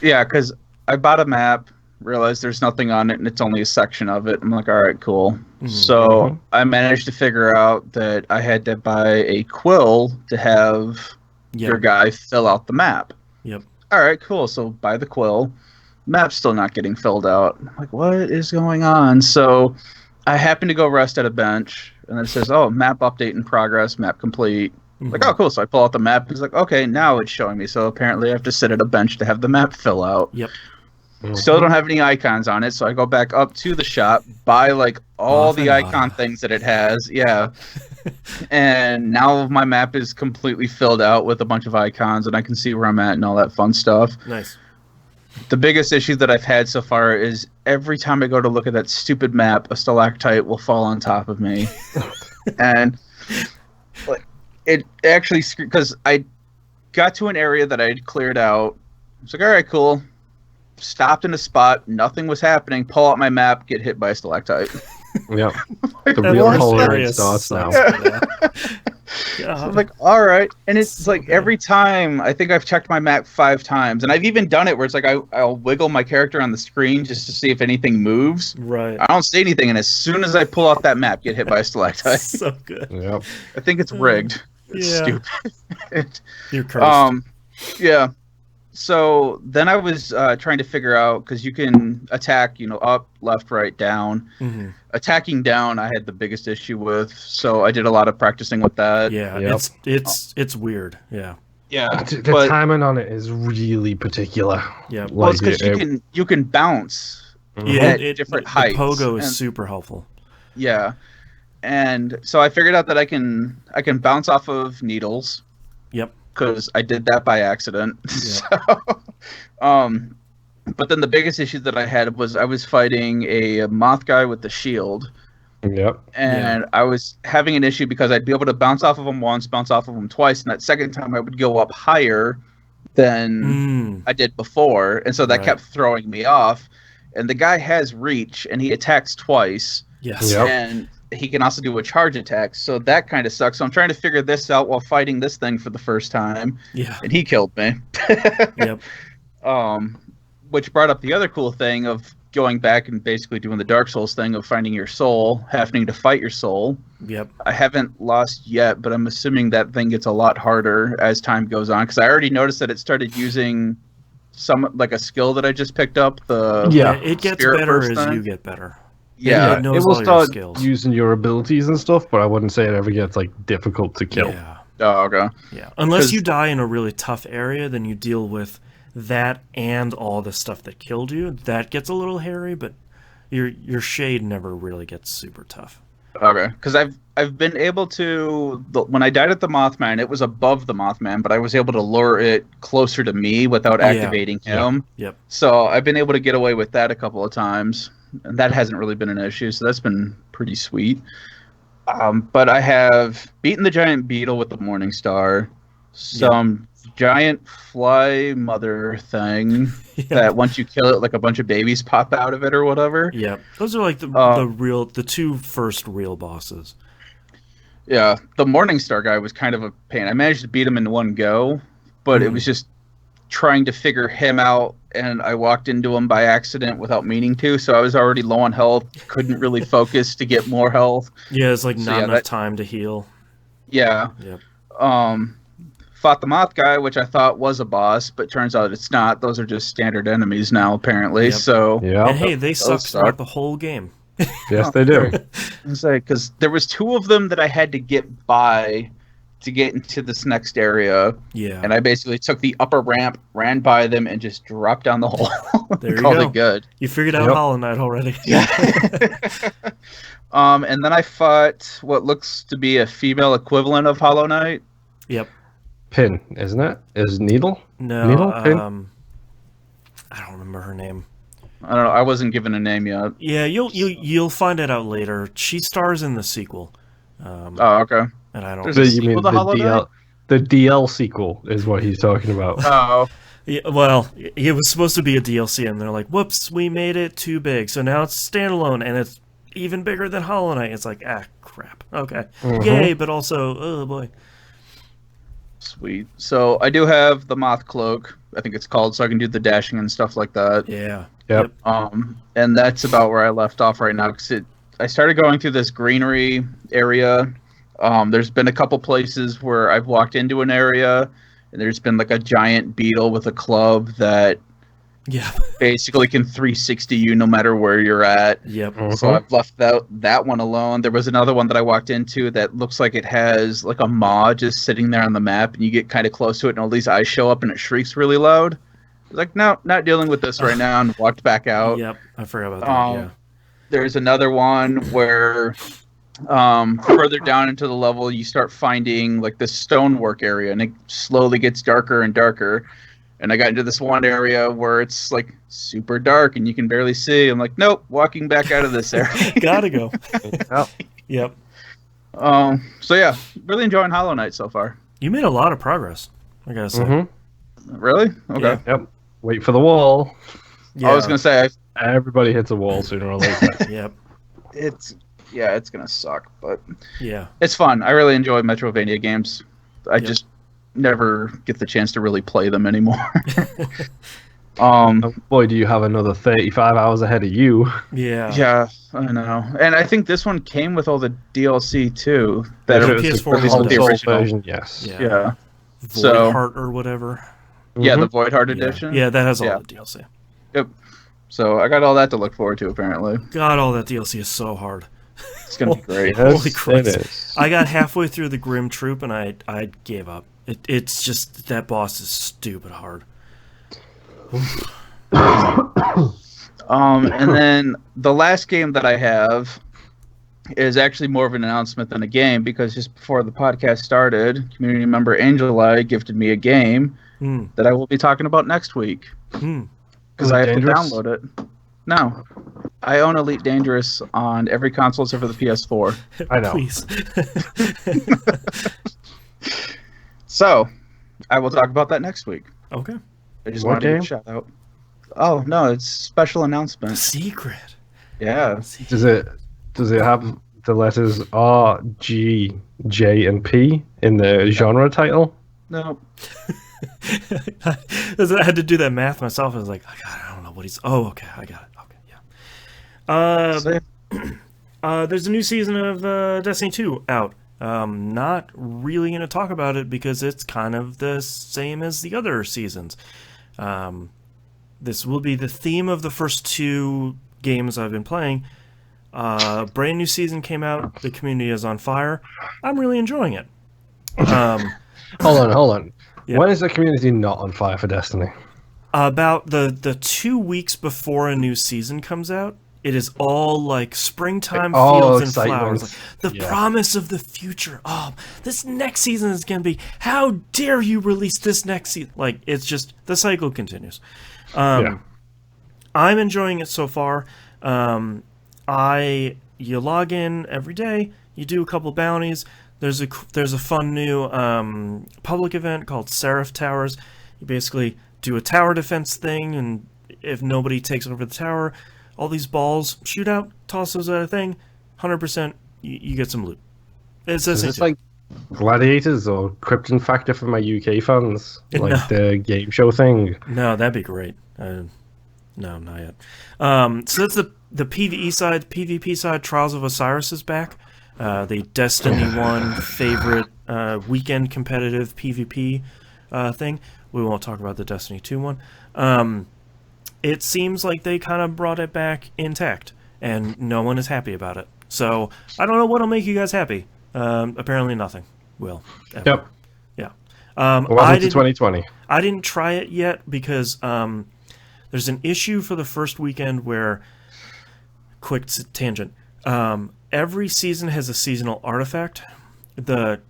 Yeah, because I bought a map, realized there's nothing on it, and it's only a section of it. I'm like, all right, cool. Mm-hmm. So I managed to figure out that I had to buy a quill to have your guy fill out the map. Yep. All right, cool. So buy the quill. Map's still not getting filled out. I'm like, what is going on? So I happen to go rest at a bench, and it says, oh, map update in progress, map complete. Mm-hmm. Like, oh, cool. So I pull out the map. It's like, okay, now it's showing me. So apparently I have to sit at a bench to have the map fill out. Yep. Still don't have any icons on it, so I go back up to the shop, buy like all the icon things that it has. Yeah. And now my map is completely filled out with a bunch of icons, and I can see where I'm at and all that fun stuff. Nice. The biggest issue that I've had so far is every time I go to look at that stupid map, a stalactite will fall on top of me. And it actually, because I got to an area that I had cleared out. I was like, all right, cool. stopped in a spot, nothing was happening, pull out my map, get hit by a stalactite. Yep. The real Hollow Knight starts now. So I'm like, all right. And it's so like every time, I think I've checked my map 5 times. And I've even done it where it's like I'll wiggle my character on the screen just to see if anything moves. Right. I don't see anything. And as soon as I pull out that map, get hit by a stalactite. So good. Yep. I think it's rigged. It's stupid. You're cursed. Yeah. So then I was trying to figure out, because you can attack, up, left, right, down. Mm-hmm. Attacking down, I had the biggest issue with, so I did a lot of practicing with that. Yeah, it's weird. Yeah. Yeah. The timing on it is really particular. Yeah. Well, it's because you can bounce at different heights. The pogo is super helpful. Yeah. And so I figured out that I can bounce off of needles. Yep. Because I did that by accident. Yeah. So, but then the biggest issue that I had was I was fighting a moth guy with the shield. Yep. And I was having an issue because I'd be able to bounce off of him once, bounce off of him twice, and that second time I would go up higher than I did before. And so that kept throwing me off. And the guy has reach, and he attacks twice. Yes. Yep. And he can also do a charge attack, so that kind of sucks. So I'm trying to figure this out while fighting this thing for the first time. Yeah. And he killed me. Yep. Which brought up the other cool thing of going back and basically doing the Dark Souls thing of finding your soul, having to fight your soul. Yep. I haven't lost yet, but I'm assuming that thing gets a lot harder as time goes on, because I already noticed that it started using a skill that I just picked up. It gets better as thing. you get better. Yeah, it will start using your abilities and stuff, but I wouldn't say it ever gets difficult to kill. Yeah. Oh, okay. Yeah, unless you die in a really tough area, then you deal with that and all the stuff that killed you. That gets a little hairy, but your shade never really gets super tough. Okay, because I've been able to, when I died at the Mothman, it was above the Mothman, but I was able to lure it closer to me without activating him. Yep. So I've been able to get away with that a couple of times, and that hasn't really been an issue, so that's been pretty sweet. But I have beaten the giant beetle with the Morning Star, some giant fly mother thing that once you kill it, a bunch of babies pop out of it or whatever. Yeah, those are the 2 first real bosses. Yeah, the Morning Star guy was kind of a pain. I managed to beat him in one go, but it was just trying to figure him out, and I walked into him by accident without meaning to, so I was already low on health, couldn't really focus to get more health. Yeah, it's not enough time to heal. Yeah. Yep. Fought the Moth guy, which I thought was a boss, but turns out it's not. Those are just standard enemies now, apparently. Yep. So and hey, they suck throughout the whole game. Yes, they do. Because there was 2 of them that I had to get by to get into this next area. Yeah. And I basically took the upper ramp, ran by them, and just dropped down the hole. There you Called go. it good. You figured out Hollow Knight already. Yeah. And then I fought what looks to be a female equivalent of Hollow Knight. Yep. Pin, isn't it? Is Needle? No. Needle? Pin? I don't remember her name. I don't know. I wasn't given a name yet. Yeah, you'll find it out later. She stars in the sequel. Oh, okay. And I don't. There's a sequel to Hollow Knight? The DL sequel is what he's talking about. Oh. Yeah, well, it was supposed to be a DLC, and they're like, "Whoops, we made it too big, so now it's standalone, and it's even bigger than Hollow Knight." It's like, crap. Okay, yay, but also, oh boy. Sweet. So I do have the Moth Cloak, I think it's called, so I can do the dashing and stuff like that. Yeah. Yep. And that's about where I left off right now, because I started going through this greenery area. There's been a couple places where I've walked into an area, and there's been a giant beetle with a club that basically can 360 you no matter where you're at. Yep. So I've left that one alone. There was another one that I walked into that looks like it has a maw just sitting there on the map, and you get kind of close to it, and all these eyes show up, and it shrieks really loud. I was like, no, not dealing with this right now, and walked back out. Yep, I forgot about that. Yeah. There's another one where further down into the level, you start finding this stonework area, and it slowly gets darker and darker. And I got into this one area where it's super dark and you can barely see. I'm like, nope, walking back out of this area. Gotta go. Yep. So yeah, really enjoying Hollow Knight so far. You made a lot of progress, I gotta say. Really? Okay. Yep. Wait for the wall. I was gonna say everybody hits a wall sooner or later. Yep. It's gonna suck, but yeah, it's fun. I really enjoy Metrovania games. I just never get the chance to really play them anymore. Oh, boy, do you have another 35 hours ahead of you. Yeah, I know. And I think this one came with all the DLC too. That Yeah, it was PS4 the console original version, yes. Yeah. Void Heart or whatever. Yeah, the Void Heart edition. Yeah, that has all the DLC. Yep. So I got all that to look forward to, apparently. God, all that DLC is so hard. It's going to be great. Holy Christ. It is. I got halfway through the Grim Troop and I gave up. It's just, that boss is stupid hard. And then the last game that I have is actually more of an announcement than a game, because just before the podcast started, community member Angeli gifted me a game that I will be talking about next week. Because I have to download it. No. I own Elite Dangerous on every console except for the PS4. I know. Please. So, I will talk about that next week. Okay. I just What wanted to game? give a shout out. Oh, no, it's special announcement. Secret. Yeah. Does it have the letters R, G, J, and P in the genre title? No. I had to do that math myself. I was like, God, I don't know what he's... Oh, okay, I got it. Okay, yeah. There's a new season of Destiny 2 out. Not really going to talk about it because it's kind of the same as the other seasons. This will be the theme of the first 2 games I've been playing. Brand new season came out. The community is on fire. I'm really enjoying it. Hold on. Yeah. When is the community not on fire for Destiny? About the 2 weeks before a new season comes out, it is all like springtime fields and flowers. Like, the promise of the future. Oh, this next season is going to be, how dare you release this next season? Like, it's just, the cycle continues. I'm enjoying it so far. You log in every day, you do a couple bounties. There's a fun new public event called Seraph Towers. You basically do a tower defense thing, and if nobody takes over the tower, all these balls shoot out, toss those at a thing, 100%, you get some loot. Is this like Gladiators or Krypton Factor for my UK fans? Like the game show thing? No, that'd be great. No, not yet. So that's the PvE side. The PvP side, Trials of Osiris is back. The Destiny 1 favorite weekend competitive PvP thing. We won't talk about the Destiny 2 one. It seems like they kind of brought it back intact, and no one is happy about it. So, I don't know what'll make you guys happy. Apparently nothing will. Ever. Yep. Yeah. Welcome to 2020. I didn't try it yet because there's an issue for the first weekend where... Quick tangent. Every season has a seasonal artifact. The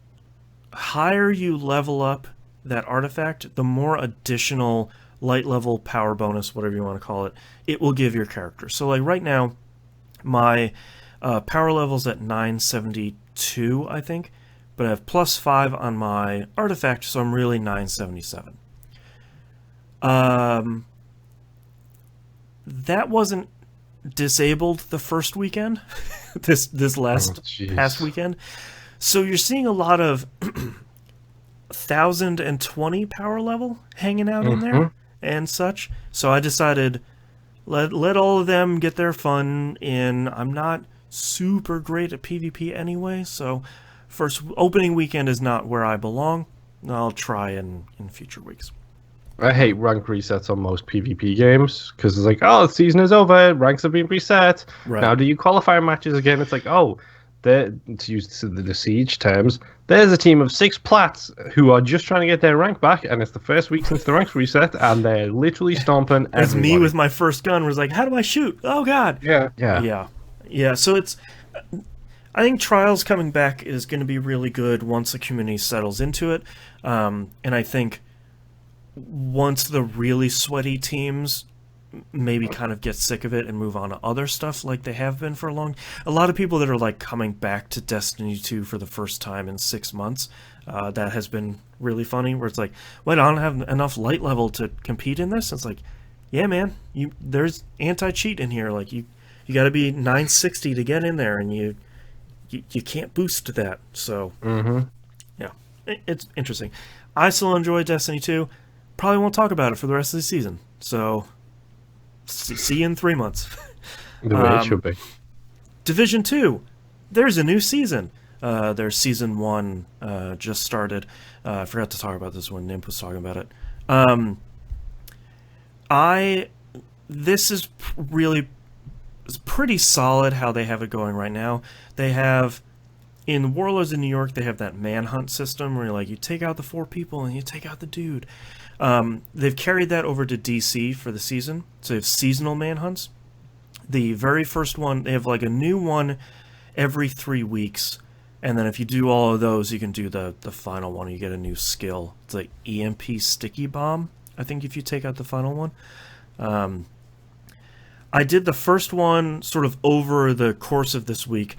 higher you level up that artifact, the more additional light level power bonus, whatever you want to call it, it will give your character. So like right now, my power level's at 972, I think, but I have +5 on my artifact, so I'm really 977. That wasn't disabled the first weekend, this past weekend. So you're seeing a lot of 1020 power level hanging out in there and such. So I decided let all of them get their fun in. I'm not super great at PvP anyway, so first opening weekend is not where I belong. I'll try in future weeks. I hate rank resets on most PvP games because it's like, oh, the season is over, ranks have been reset. Right. Now do you qualify matches again? It's like, oh, to use the Siege terms, there's a team of 6 plats who are just trying to get their rank back, and it's the first week since the ranks reset, and they're literally stomping As everybody. me with my first gun was like, how do I shoot? Oh, God. Yeah. So it's... I think Trials coming back is going to be really good once the community settles into it. And I think once the really sweaty teams maybe kind of get sick of it and move on to other stuff like they have been for a lot of people that are like coming back to Destiny 2 for the first time in 6 months, that has been really funny, where it's like, wait, I don't have enough light level to compete in this. It's like, yeah, man, there's anti-cheat in here. Like you got to be 960 to get in there, and you can't boost that. So yeah, it's interesting. I still enjoy Destiny 2. Probably won't talk about it for the rest of the season. So see you in 3 months. The way it should be. Division 2. There's a new season. There's season 1 just started. I forgot to talk about this when Nimp was talking about it. This is really, it's pretty solid how they have it going right now. They have, in Warlords in New York, they have that manhunt system where you take out the 4 people and you take out the dude. They've carried that over to DC for the season, so they have seasonal manhunts. The very first one, they have a new one every 3 weeks, and then if you do all of those, you can do the final one. You get a new skill. It's like EMP Sticky Bomb, I think, if you take out the final one. I did the first one sort of over the course of this week.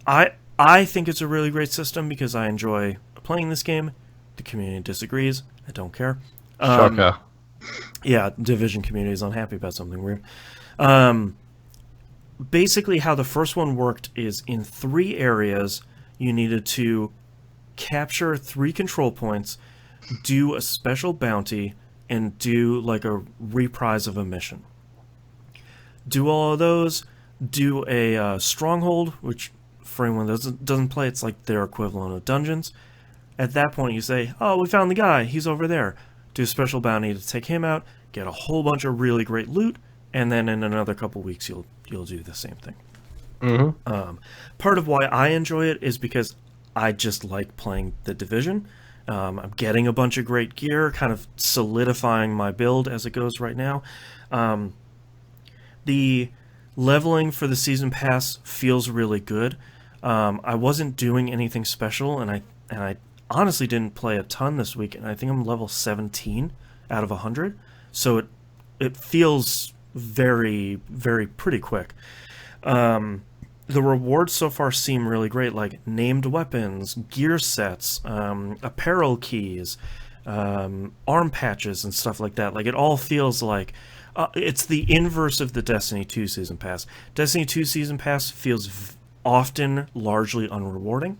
I think it's a really great system because I enjoy playing this game. The community disagrees. I don't care. Shocker. Yeah, Division community is unhappy about something weird. Basically, how the first one worked is in 3 areas, you needed to capture 3 control points, do a special bounty, and do a reprise of a mission. Do all of those, do a stronghold, which for anyone that doesn't play, it's like their equivalent of dungeons. At that point, you say, oh, we found the guy, he's over there. Do a special bounty to take him out, get a whole bunch of really great loot, and then in another couple weeks, you'll do the same thing. Part of why I enjoy it is because I just like playing the Division. I'm getting a bunch of great gear, kind of solidifying my build as it goes right now. The leveling for the season pass feels really good. I wasn't doing anything special, and I honestly didn't play a ton this week, and I think I'm level 17 out of 100. So it feels very, very pretty quick. The rewards so far seem really great, like named weapons, gear sets, apparel keys, arm patches, and stuff like that. It all feels like it's the inverse of the Destiny 2 Season Pass. Destiny 2 Season Pass feels often largely unrewarding,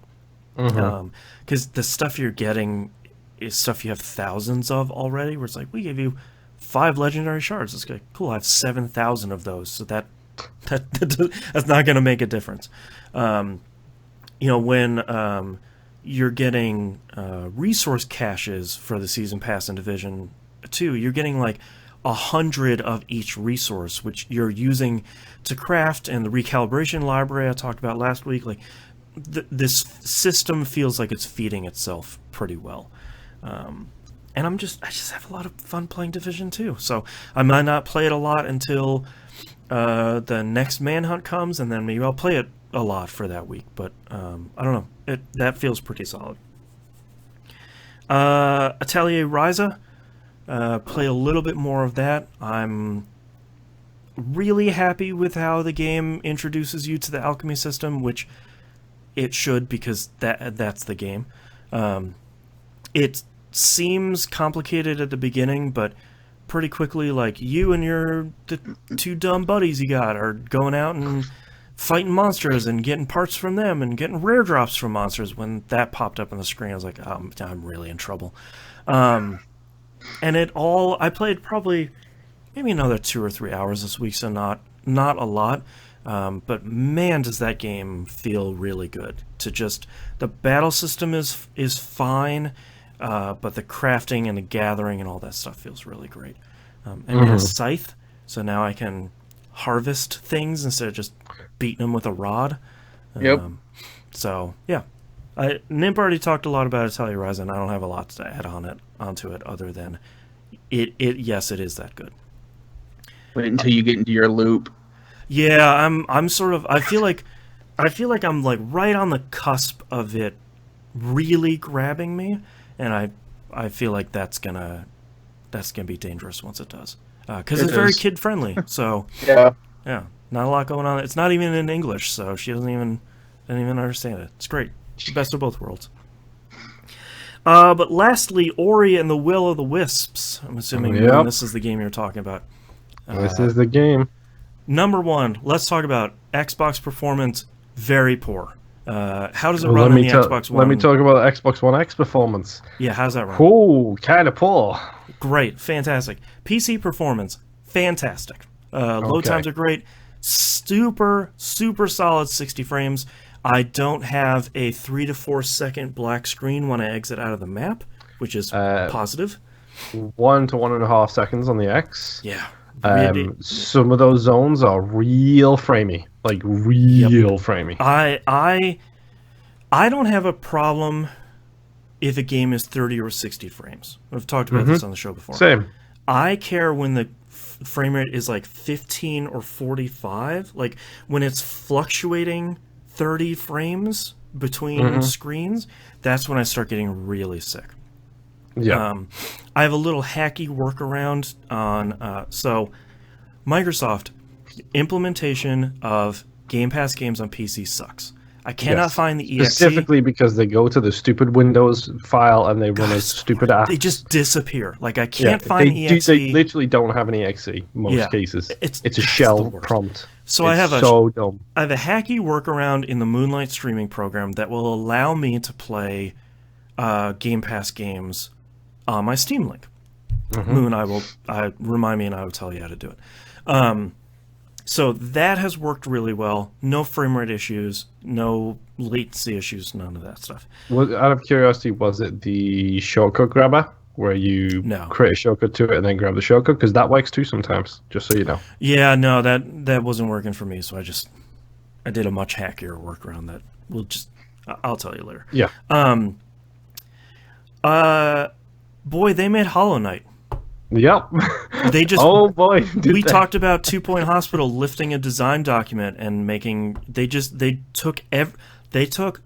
because the stuff you're getting is stuff you have thousands of already, where it's like, we gave you 5 legendary shards. It's like, cool, I have 7,000 of those, so that's not going to make a difference. When you're getting resource caches for the Season Pass in Division 2, you're getting 100 of each resource, which you're using to craft, and the recalibration library I talked about last week. This system feels like it's feeding itself pretty well. And I just have a lot of fun playing Division 2. So I might not play it a lot until the next Manhunt comes, and then maybe I'll play it a lot for that week. But I don't know. That feels pretty solid. Atelier Ryza. Play a little bit more of that. I'm really happy with how the game introduces you to the alchemy system, which it should, because that's the game. It seems complicated at the beginning, but pretty quickly, you and the 2 dumb buddies you got are going out and fighting monsters and getting parts from them and getting rare drops from monsters. When that popped up on the screen, I was like, oh, I'm really in trouble. And I played probably maybe another 2 or 3 hours this week, so not a lot. But man, does that game feel really good. The battle system is fine, but the crafting and the gathering and all that stuff feels really great. And it has scythe, so now I can harvest things instead of just beating them with a rod. Yep. So yeah, Nimp already talked a lot about Atelier Ryza, and I don't have a lot to add onto it other than yes, it is that good. Wait until you get into your loop. Yeah, I'm sort of, I feel like I'm right on the cusp of it really grabbing me, and I feel like that's gonna be dangerous once it does, because it's very kid friendly. So yeah, not a lot going on. It's not even in English, so she doesn't even understand it. It's great. The best of both worlds. But lastly, Ori and the Will of the Wisps. I'm assuming this is the game you're talking about. This is the game. Number one, let's talk about Xbox performance. Very poor. How does it run on the Xbox One? Let me talk about Xbox One X performance. Yeah, how's that run? Oh, kind of poor. Great, fantastic. PC performance, fantastic. Load times are great. Super solid 60 frames. I don't have a 3 to 4 second black screen when I exit out of the map, which is positive. 1 to 1.5 seconds on the X. Yeah. Some of those zones are real framey, like real framey. I don't have a problem if a game is 30 or 60 frames. We've talked about this on the show before. Same. I care when the frame rate is like 15 or 45, like when it's fluctuating 30 frames between screens. That's when I start getting really sick. Yeah. I have a little hacky workaround on so Microsoft implementation of Game Pass games on PC sucks. I cannot find the EXE. Specifically because they go to the stupid Windows file and they run a stupid app. They just disappear. Like I can't find the EXE. They literally don't have any EXE in most cases. It's a shell prompt. So I have dumb. I have a hacky workaround in the Moonlight streaming program that will allow me to play Game Pass games on my Steam Link. Moon, remind me and I will tell you how to do it. So that has worked really well. No frame rate issues, no latency issues, none of that stuff. Out of curiosity, was it the shortcut grabber where you create a shortcut to it and then grab the shortcut? Because that works too sometimes, just so you know. Yeah, no, that wasn't working for me, so I did a much hackier workaround that I'll tell you later. Yeah. Boy, they made Hollow Knight. Yep. They just we talked about 2 Point Hospital lifting a design document and making they took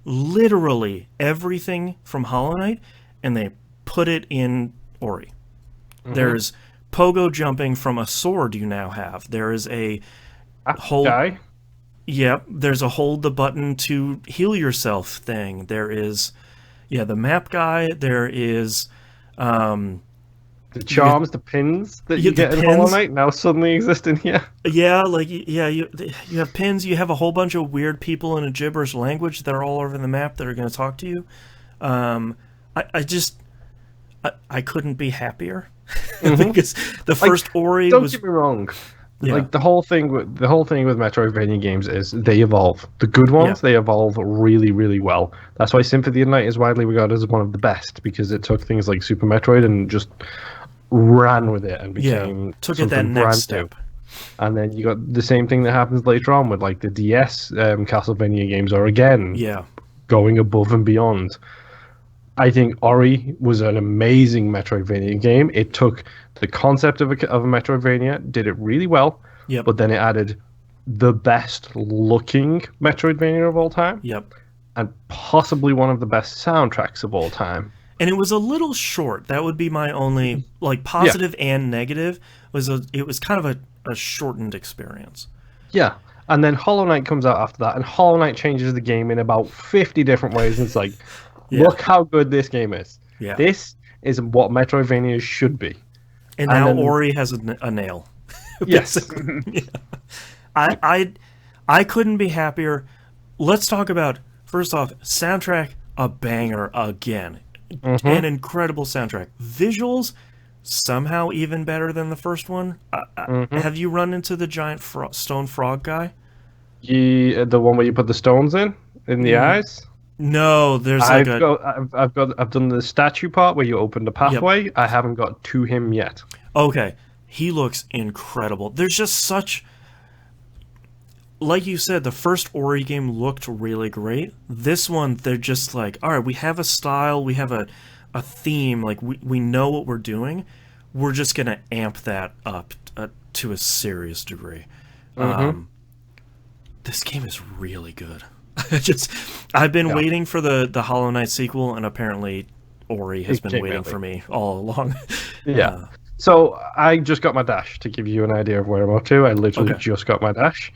literally everything from Hollow Knight and they put it in Ori. There's pogo jumping from a sword you now have. There is a hold guy. Yep, there's a hold the button to heal yourself thing. There is the map guy, there is the charms, the pins that you get in Hollow Knight now suddenly exist in here. Yeah, you have pins. You have a whole bunch of weird people in a gibberish language that are all over the map that are going to talk to you. I couldn't be happier because the first Ori was. Don't get me wrong. Yeah. Like the whole thing with Metroidvania games is they evolve. The good ones they evolve really, really well. That's why Symphony of the Night is widely regarded as one of the best because it took things like Super Metroid and just ran with it and became took it that next step. And then you got the same thing that happens later on with like the DS Castlevania games are again going above and beyond. I think Ori was an amazing Metroidvania game. It took the concept of a Metroidvania, did it really well, but then it added the best looking Metroidvania of all time, and possibly one of the best soundtracks of all time. And it was a little short. That would be my only positive and negative. It was kind of a shortened experience. Yeah. And then Hollow Knight comes out after that, and Hollow Knight changes the game in about 50 different ways. And it's like, look how good this game is. Yeah. This is what Metroidvania should be. And now then, Ori has a nail. Yes. I couldn't be happier. Let's talk about, first off, soundtrack, a banger again. An incredible soundtrack. Visuals, somehow even better than the first one. Have you run into the giant stone frog guy? The one where you put the stones in the eyes? No, there's I've done the statue part where you open the pathway. Yep. I haven't got to him yet. Okay, he looks incredible. There's just such, like you said, the first Ori game looked really great. This one, they're just like, all right, we have a style, we have a theme, like we know what we're doing. We're just gonna amp that up to a serious degree. This game is really good. I've been waiting for the Hollow Knight sequel, and apparently Ori has been waiting for me all along. Yeah. So I just got my dash to give you an idea of where I'm up to. I literally just got my dash.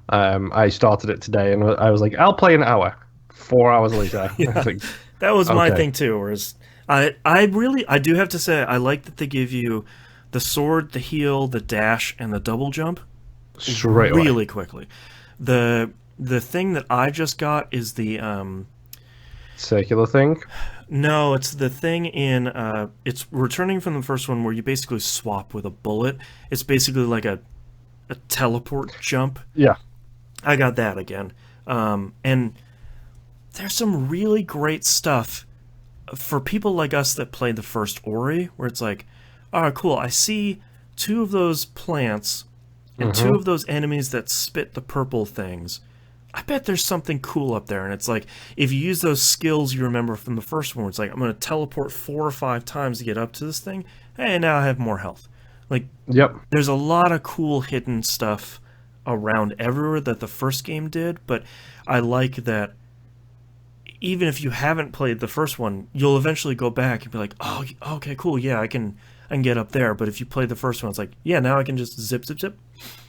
I started it today, and I was like, I'll play an hour. 4 hours later. That was my thing too. Whereas I do have to say, I like that they give you the sword, the heal, the dash, and the double jump Straight really away. quickly. The thing that I just got is the Circular thing? no, it's the thing in it's returning from the first one where you basically swap with a bullet. It's basically like a teleport jump. Yeah. I got that again. And there's some really great stuff for people like us that played the first Ori, where it's like, oh, cool, I see 2 of those plants and 2 of those enemies that spit the purple things. I bet there's something cool up there. And it's like, if you use those skills you remember from the first one, it's like, I'm going to teleport 4 or 5 times to get up to this thing. Hey, now I have more health. Like, Yep. there's a lot of cool hidden stuff around everywhere that the first game did, but I like that even if you haven't played the first one, you'll eventually go back and be like, oh, okay, cool, yeah, I can get up there. But if you play the first one, it's like, yeah, now I can just zip.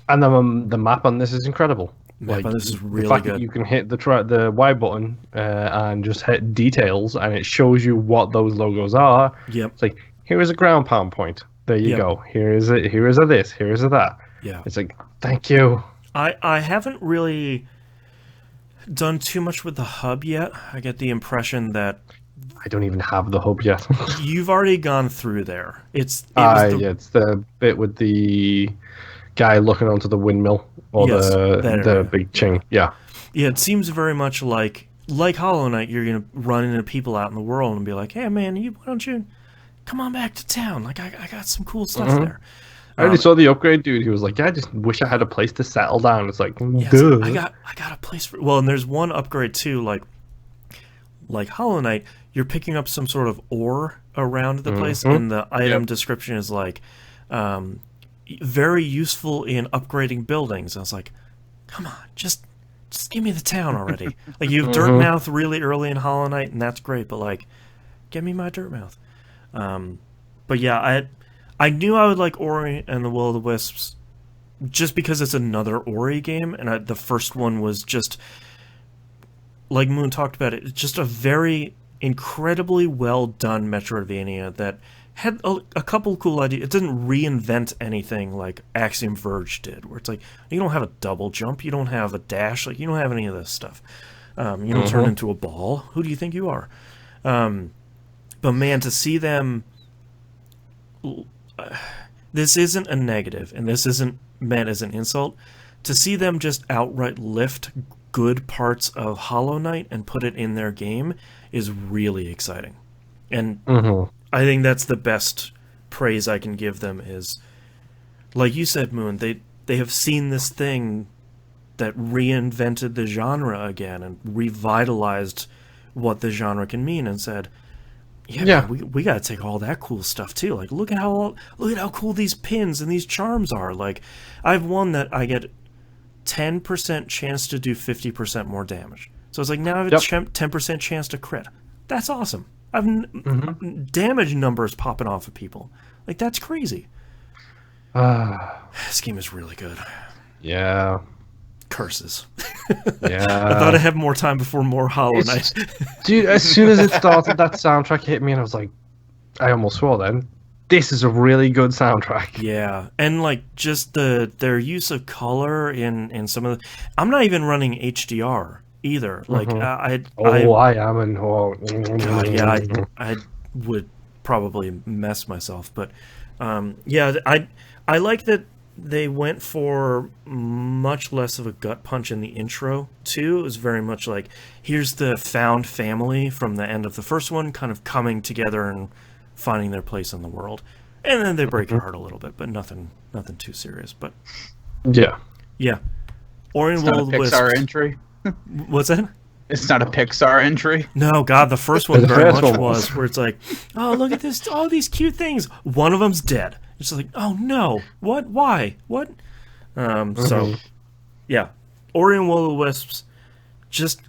And the map on this is incredible. Map on this is really the fact good. That you can hit the Y button and just hit details, and it shows you what those logos are. Yep. It's like, here is a ground pound point. There you Yep. go. Here is a this. Here is a that. Yeah. It's like, thank you. I haven't really done too much with the hub yet. I get the impression that I don't even have the hub yet. you've already gone through there. It's the bit with the guy looking onto the windmill or Yes, that the area. big ching. Yeah. Yeah, it seems very much like Hollow Knight. You're gonna run into people out in the world and be like, "Hey, man, why don't you come on back to town? Like, I got some cool stuff there." I already saw the upgrade dude. He was like, "Yeah, I just wish I had a place to settle down." It's like, Yeah, duh. I got a place for. Well, and there's one upgrade too, like Hollow Knight. You're picking up some sort of ore around the place, and the item description is like, very useful in upgrading buildings. I was like, come on, just give me the town already. Like, you have Dirtmouth really early in Hollow Knight, and that's great, but like, give me my Dirtmouth. But yeah, I knew I would like Ori and the Will of the Wisps just because it's another Ori game, and the first one was just, like Moon talked about it, it's just a very incredibly well done Metroidvania that had a couple cool ideas. It didn't reinvent anything like Axiom Verge did, where it's like, you don't have a double jump, you don't have a dash, like, you don't have any of this stuff. You don't turn into a ball. Who do you think you are? But man, to see them... this isn't a negative, and this isn't meant as an insult. To see them just outright lift good parts of Hollow Knight and put it in their game is really exciting. And I think that's the best praise I can give them is, like you said, Moon, they have seen this thing that reinvented the genre again and revitalized what the genre can mean, and said, yeah. We got to take all that cool stuff too. Like, look at how cool these pins and these charms are. Like, I've one that I get 10% chance to do 50% more damage. So it's like, now I have a 10% chance to crit. That's awesome. I've damage numbers popping off of people. Like, that's crazy. This game is really good. Yeah. Curses. Yeah. I thought I'd have more time before more Hollow Knight. Dude, as soon as it started, that soundtrack hit me, and I was like, I almost swore then. This is a really good soundtrack. Yeah, and like just their use of color in some of the... I'm not even running HDR either. Like, I am in God, yeah, I would probably mess myself, but yeah, I like that they went for much less of a gut punch in the intro too. It was very much like, here's the found family from the end of the first one kind of coming together and finding their place in the world, and then they break your heart a little bit, but nothing too serious. But yeah, Ori and It's not a Will of the Wisps. Pixar entry. What's that? It's not a Pixar entry. No, God, the first one The very first much one was, where it's like, oh, look at this, all these cute things. One of them's dead. It's just like, oh no, what? Why? What? So, yeah, Ori and Will of the Wisps, just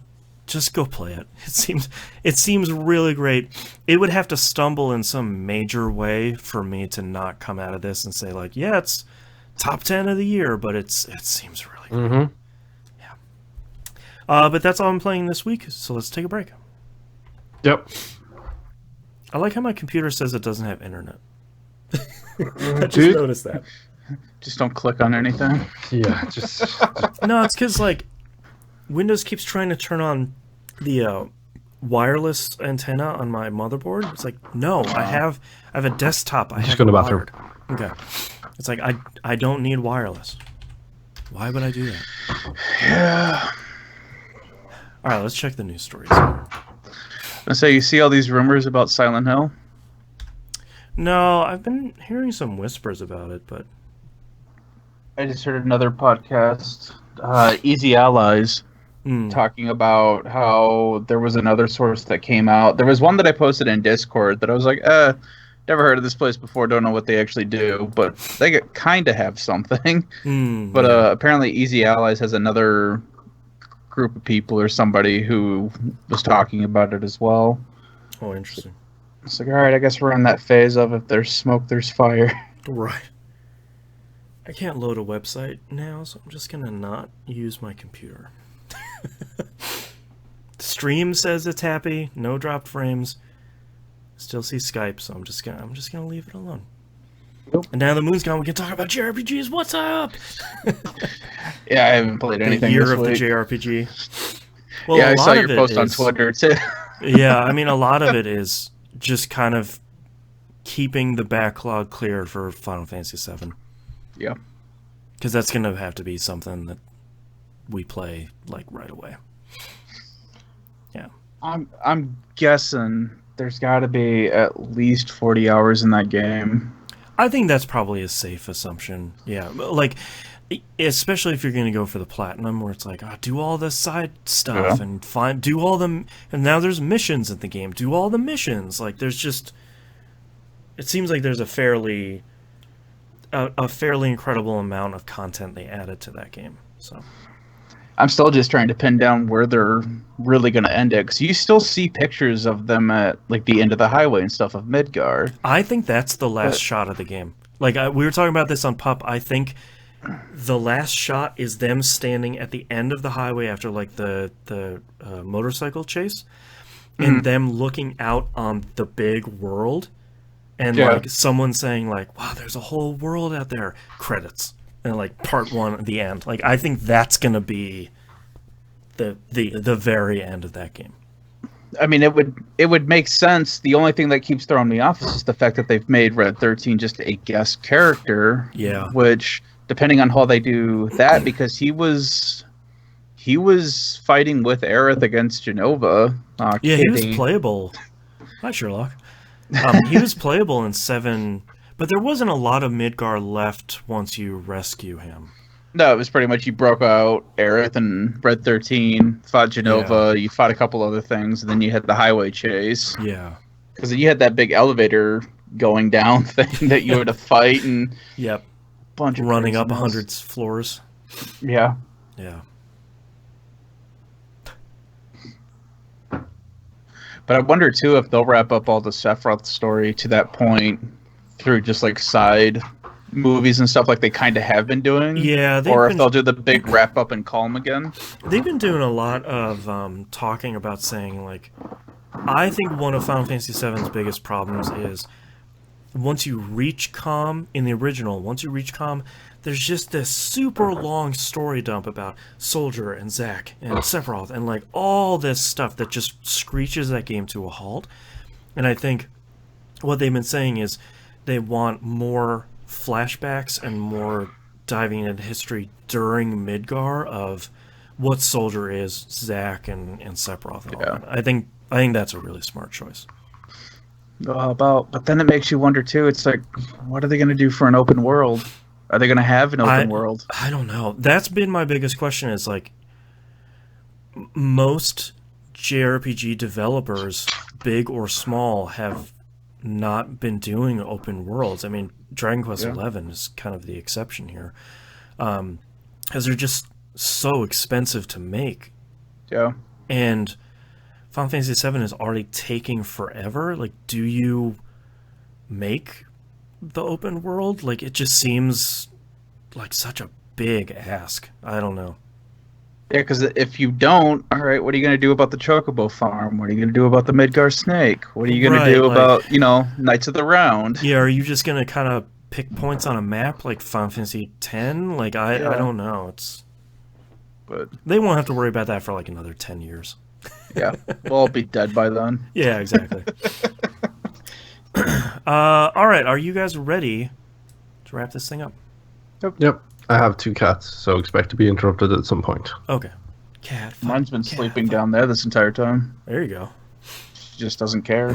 go play it. It seems really great. It would have to stumble in some major way for me to not come out of this and say, like, yeah, it's top 10 of the year, but it seems really great. Yeah. But that's all I'm playing this week, so let's take a break. Yep. I like how my computer says it doesn't have internet. I just noticed that. Just don't click on anything. Yeah, just No, it's because like Windows keeps trying to turn on the wireless antenna on my motherboard. It's like, no, I have a desktop. I have go to it the bathroom. wired. Okay, it's like I don't need wireless. Why would I do that? Yeah. All right, let's check the news stories. So you see all these rumors about Silent Hill? No, I've been hearing some whispers about it, but I just heard another podcast, Easy Allies, talking about how there was another source that came out. There was one that I posted in Discord that I was like, never heard of this place before, don't know what they actually do, but they kind of have something. But apparently Easy Allies has another group of people or somebody who was talking about it as well. Oh, interesting. It's like, all right, I guess we're in that phase of if there's smoke, there's fire. Right. I can't load a website now, so I'm just gonna not use my computer. Stream says it's happy, no dropped frames. Still see Skype, so I'm just gonna leave it alone. Nope. And now the moon's gone, we can talk about JRPGs. What's up? Yeah, I haven't played anything. The year this of week. the JRPG. Well, yeah, I saw your post on Twitter too. Yeah, I mean, a lot of it is just kind of keeping the backlog clear for Final Fantasy VII. Yeah. Because that's going to have to be something that we play, like, right away. Yeah. I'm guessing there's got to be at least 40 hours in that game. I think that's probably a safe assumption. Yeah. Like, especially if you're going to go for the platinum, where it's like, do all the side stuff and do all the... And now there's missions in the game. Do all the missions. Like, there's just... It seems like there's a fairly incredible amount of content they added to that game. So I'm still just trying to pin down where they're really going to end it, because you still see pictures of them at like the end of the highway and stuff of Midgar. I think that's the last shot of the game. Like we were talking about this on Pup. I think the last shot is them standing at the end of the highway after like the motorcycle chase, and them looking out on the big world. And, like, someone saying, like, wow, there's a whole world out there. Credits. And, like, part one at the end. Like, I think that's going to be the very end of that game. I mean, it would make sense. The only thing that keeps throwing me off is just the fact that they've made Red 13 just a guest character. Yeah. Which, depending on how they do that, because he was fighting with Aerith against Genova. Yeah, he was playable. Hi, Sherlock. He was playable in 7, but there wasn't a lot of Midgar left once you rescue him. No, it was pretty much you broke out Aerith and Red 13, fought Genova, you fought a couple other things, and then you had the highway chase. Yeah. Because you had that big elevator going down thing that you had to fight, and bunch of running up 100 floors. Yeah. Yeah. But I wonder, too, if they'll wrap up all the Sephiroth story to that point through just, like, side movies and stuff like they kind of have been doing. Yeah. Or if they'll do the big wrap-up and call them again. They've been doing a lot of talking about saying, like, I think one of Final Fantasy VII's biggest problems is once you reach Calm, in the original, there's just this super long story dump about Soldier and Zack and Sephiroth and like all this stuff that just screeches that game to a halt. And I think what they've been saying is they want more flashbacks and more diving into history during Midgar of what Soldier is, Zack and Sephiroth and all that. I think that's a really smart choice. But then it makes you wonder too, it's like, what are they going to do for an open world? Are they going to have an open world? I don't know. That's been my biggest question is, like, most JRPG developers, big or small, have not been doing open worlds. I mean, Dragon Quest XI is kind of the exception here. Because they're just so expensive to make. Yeah. And Final Fantasy VII is already taking forever. Like, do you make the open world? Like, it just seems like such a big ask. I don't know. Yeah, because if you don't, all right, what are you going to do about the Chocobo farm? What are you going to do about the Midgar snake? What are you going to do about, Knights of the Round? Yeah, are you just going to kind of pick points on a map like Final Fantasy X. Like, I don't know. But they won't have to worry about that for like another 10 years. Yeah, we'll all be dead by then. Yeah, exactly. All right, are you guys ready to wrap this thing up? Yep. I have 2 cats, so expect to be interrupted at some point. Okay. Cat. Mine's been sleeping down there this entire time. There you go. She just doesn't care.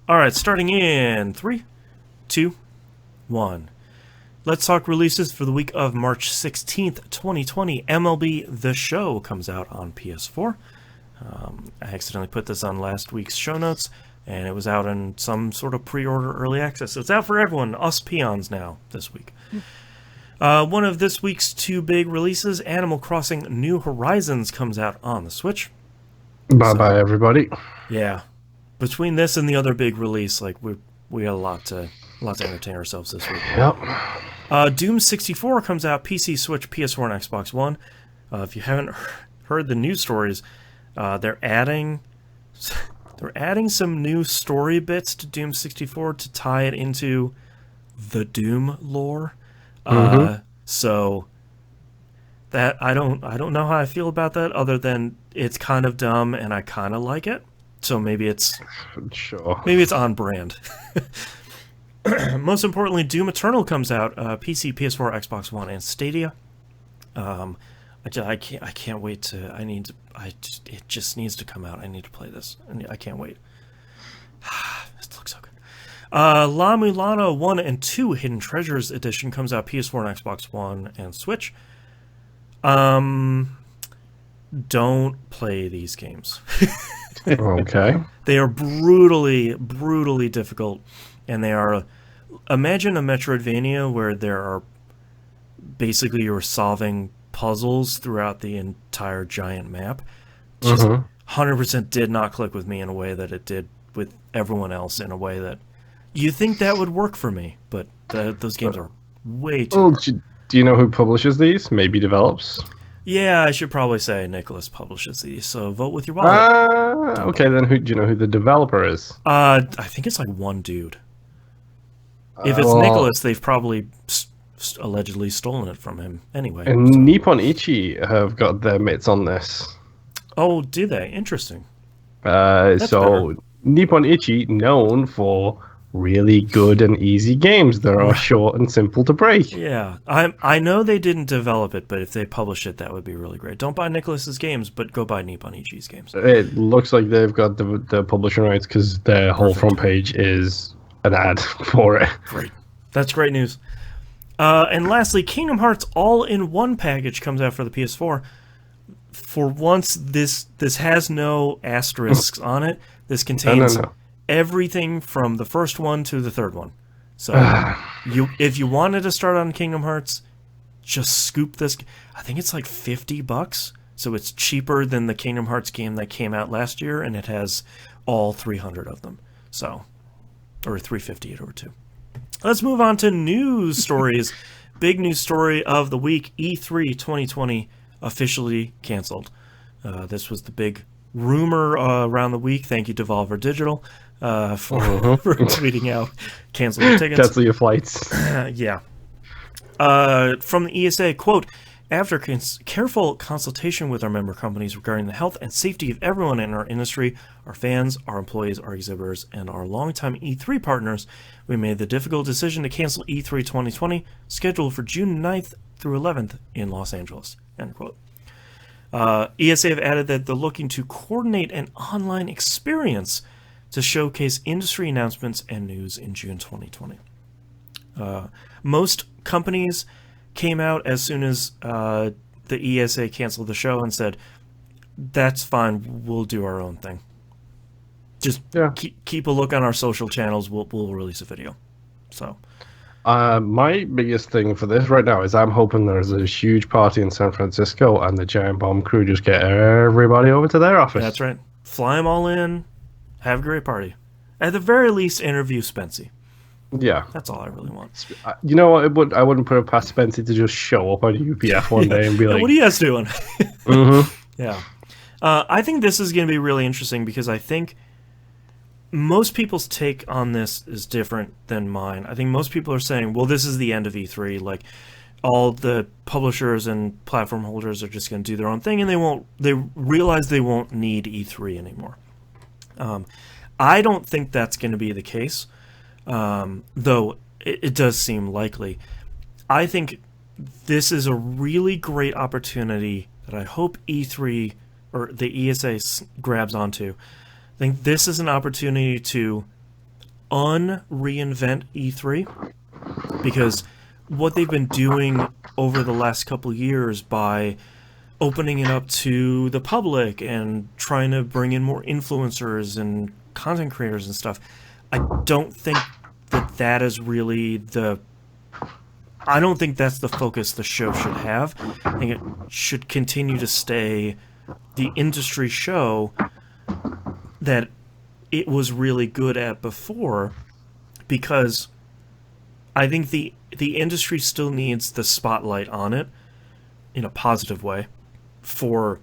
All right, starting in 3, 2, 1. Let's talk releases for the week of March 16th, 2020. MLB The Show comes out on PS4. I accidentally put this on last week's show notes, and it was out in some sort of pre-order early access. So it's out for everyone, us peons now, this week. One of this week's 2 big releases, Animal Crossing New Horizons, comes out on the Switch. Bye-bye, everybody. Yeah. Between this and the other big release, like we had a lot to entertain ourselves this week. Yep. Doom 64 comes out, PC, Switch, PS4, and Xbox One. If you haven't heard the news stories, they're adding some new story bits to Doom 64 to tie it into the Doom lore. So that I don't know how I feel about that, other than it's kind of dumb and I kind of like it. So maybe it's on brand. Most importantly, Doom Eternal comes out, PC, PS4, Xbox One, and Stadia. I can't wait to. It just needs to come out. I need to play this. I can't wait. This looks so good. La Mulana 1 and 2 Hidden Treasures Edition comes out PS4 and Xbox One and Switch. Don't play these games. Okay. They are brutally difficult, and they are. Imagine a Metroidvania where there are basically you're solving puzzles throughout the entire giant map. Just 100% did not click with me in a way that it did with everyone else, in a way that you think that would work for me, but those games are way too hard. Do you know who publishes these? Maybe develops? Yeah, I should probably say Nicholas publishes these, so vote with your wallet. Okay, then do you know who the developer is? I think it's like one dude. If it's Nicholas, they've probably allegedly stolen it from him anyway. And Nippon Ichi have got their mitts on this. Oh, do they? Interesting. So Nippon Ichi, known for really good and easy games that are short and simple to break. Yeah, I know they didn't develop it, but if they publish it, that would be really great. Don't buy Nicholas's games, but go buy Nippon Ichi's games. It looks like they've got the publishing rights because their whole front page is an ad for it. Great. That's great news. And lastly, Kingdom Hearts All-in-One package comes out for the PS4. For once, this has no asterisks on it. This contains everything from the first one to the third one. So if you wanted to start on Kingdom Hearts, just scoop this. I think it's like $50, so it's cheaper than the Kingdom Hearts game that came out last year, and it has all 300 of them. So, or 358 over 2. Let's move on to news stories. Big news story of the week: E3 2020 officially canceled. This was the big rumor around the week. Thank you, Devolver Digital, for tweeting out canceling the tickets. Cancel your flights. Yeah. From the ESA, quote, after careful consultation with our member companies regarding the health and safety of everyone in our industry, our fans, our employees, our exhibitors, and our longtime E3 partners, we made the difficult decision to cancel E3 2020, scheduled for June 9th through 11th in Los Angeles, end quote. ESA have added that they're looking to coordinate an online experience to showcase industry announcements and news in June 2020. Most companies came out as soon as the ESA canceled the show and said, that's fine, we'll do our own thing. Just keep a look on our social channels, we'll release a video. So my biggest thing for this right now is I'm hoping there's a huge party in San Francisco and the Giant Bomb crew just get everybody over to their office. That's right. Fly them all in, have a great party. At the very least, interview Spency. Yeah. That's all I really want. You know what? I wouldn't put it past Spency to just show up on UPF one day and be like, what are you guys doing? Yeah. I think this is going to be really interesting because I think most people's take on this is different than mine. I think most people are saying, well, this is the end of E3. Like, all the publishers and platform holders are just going to do their own thing, and they realize they won't need E3 anymore. I don't think that's going to be the case, though it does seem likely. I think this is a really great opportunity that I hope E3 or the ESA grabs onto. I think this is an opportunity to reinvent E3, because what they've been doing over the last couple years by opening it up to the public and trying to bring in more influencers and content creators and stuff, I don't think that is really I don't think that's the focus the show should have. I think it should continue to stay the industry show that it was really good at before, because I think the industry still needs the spotlight on it in a positive way for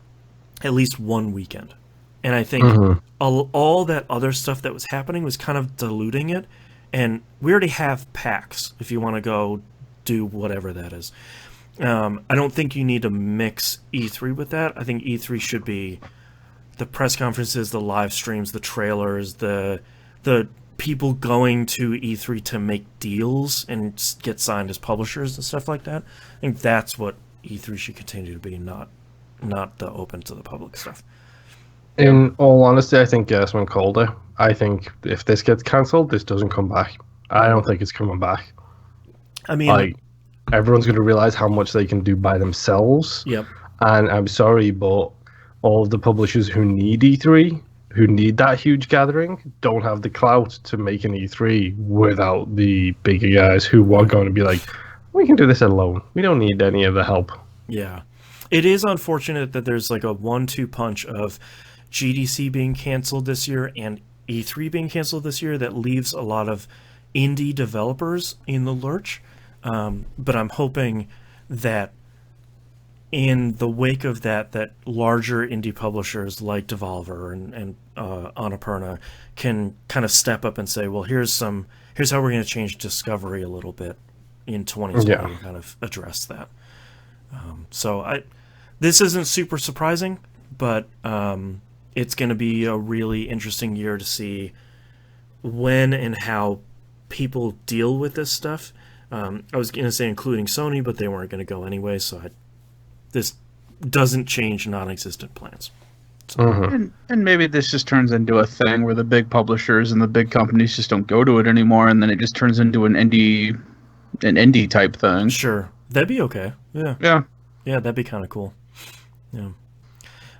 at least one weekend. And I think all that other stuff that was happening was kind of diluting it. And we already have PAX if you want to go do whatever that is. I don't think you need to mix E3 with that. I think E3 should be the press conferences, the live streams, the trailers, the people going to E3 to make deals and get signed as publishers and stuff like that. I think that's what E3 should continue to be, not the open to the public stuff. In all honesty, I think Gerstmann called it. I think if this gets cancelled, this doesn't come back. I don't think it's coming back. I mean, like, everyone's going to realize how much they can do by themselves. Yep. And I'm sorry, but all of the publishers who need E3, who need that huge gathering, don't have the clout to make an E3 without the bigger guys who are going to be like, we can do this alone. We don't need any of the help. Yeah. It is unfortunate that there's like a 1-2 punch of GDC being canceled this year and E3 being canceled this year that leaves a lot of indie developers in the lurch. But I'm hoping that in the wake of that larger indie publishers like Devolver and Annapurna can kind of step up and say, well, here's how we're going to change Discovery a little bit in 2020 and kind of address that. This isn't super surprising, but it's going to be a really interesting year to see when and how people deal with this stuff. I was going to say including Sony, but they weren't going to go anyway, so this doesn't change non-existent plans. So. And maybe this just turns into a thing where the big publishers and the big companies just don't go to it anymore, and then it just turns into an indie type thing. Sure. That'd be okay. Yeah. Yeah, that'd be kind of cool. Yeah.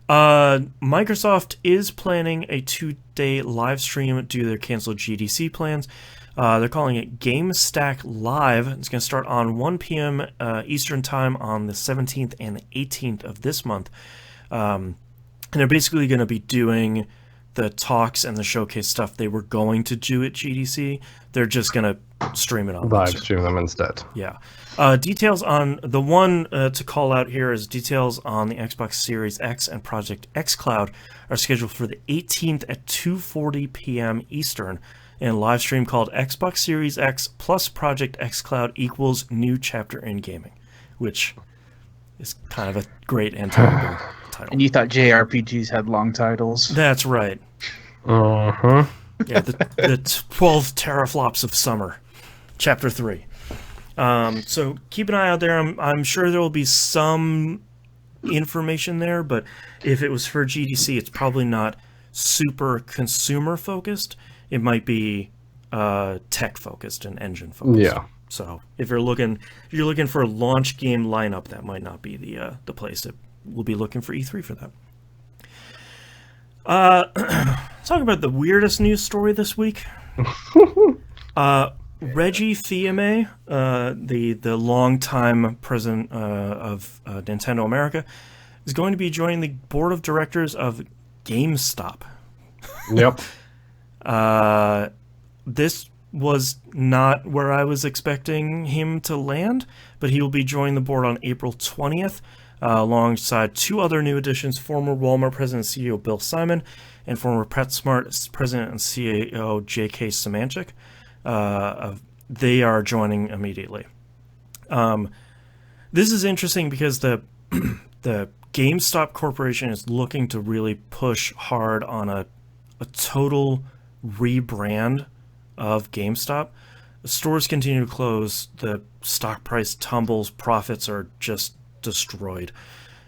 Microsoft is planning a 2-day live stream due to their canceled GDC plans. They're calling it GameStack Live. It's going to start on 1 p.m. Eastern Time on the 17th and 18th of this month. And they're basically going to be doing the talks and the showcase stuff they were going to do at GDC. They're just going to stream it on live stream them instead. Yeah. Details on the one to call out here is details on the Xbox Series X and Project xCloud are scheduled for the 18th at 2:40 p.m. Eastern. And a live stream called Xbox Series X plus Project xCloud equals new chapter in gaming, which is kind of a great anti title. And you thought JRPGs had long titles? That's right. Uh-huh. Yeah, the 12 teraflops of summer, chapter 3. So keep an eye out there. I'm sure there will be some information there, but if it was for GDC, it's probably not super consumer focused. It might be tech focused and engine focused. Yeah. So if you're looking for a launch game lineup, that might not be the place that we'll be looking for E3 for that. Talking about the weirdest news story this week. Reggie Fils-Aimé, the longtime president of Nintendo America, is going to be joining the board of directors of GameStop. Yep. This was not where I was expecting him to land, but he will be joining the board on April 20th, alongside 2 other new additions, former Walmart president and CEO Bill Simon, and former PetSmart president and CEO J.K. Symancyk. They are joining immediately. This is interesting because the GameStop Corporation is looking to really push hard on a total rebrand of GameStop. The stores continue to close. The stock price tumbles. Profits are just destroyed.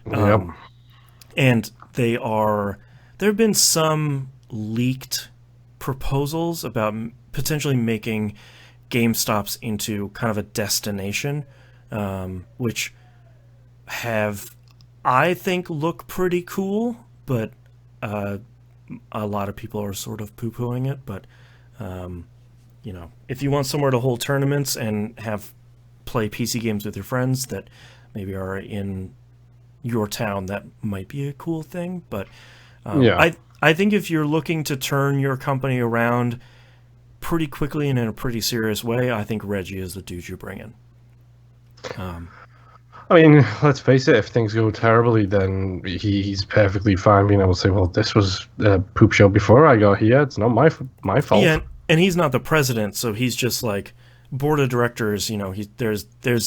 And there have been some leaked proposals about potentially making GameStops into kind of a destination, which I think look pretty cool, but a lot of people are sort of poo-pooing it. But if you want somewhere to hold tournaments and play PC games with your friends that maybe are in your town, that might be a cool thing. But I think if you're looking to turn your company around pretty quickly and in a pretty serious way, I think Reggie is the dude you bring in. I mean, let's face it, if things go terribly, then he's perfectly fine being able to say, well, this was a poop show before I got here. It's not my fault. Yeah, and he's not the president, so he's just like board of directors. There's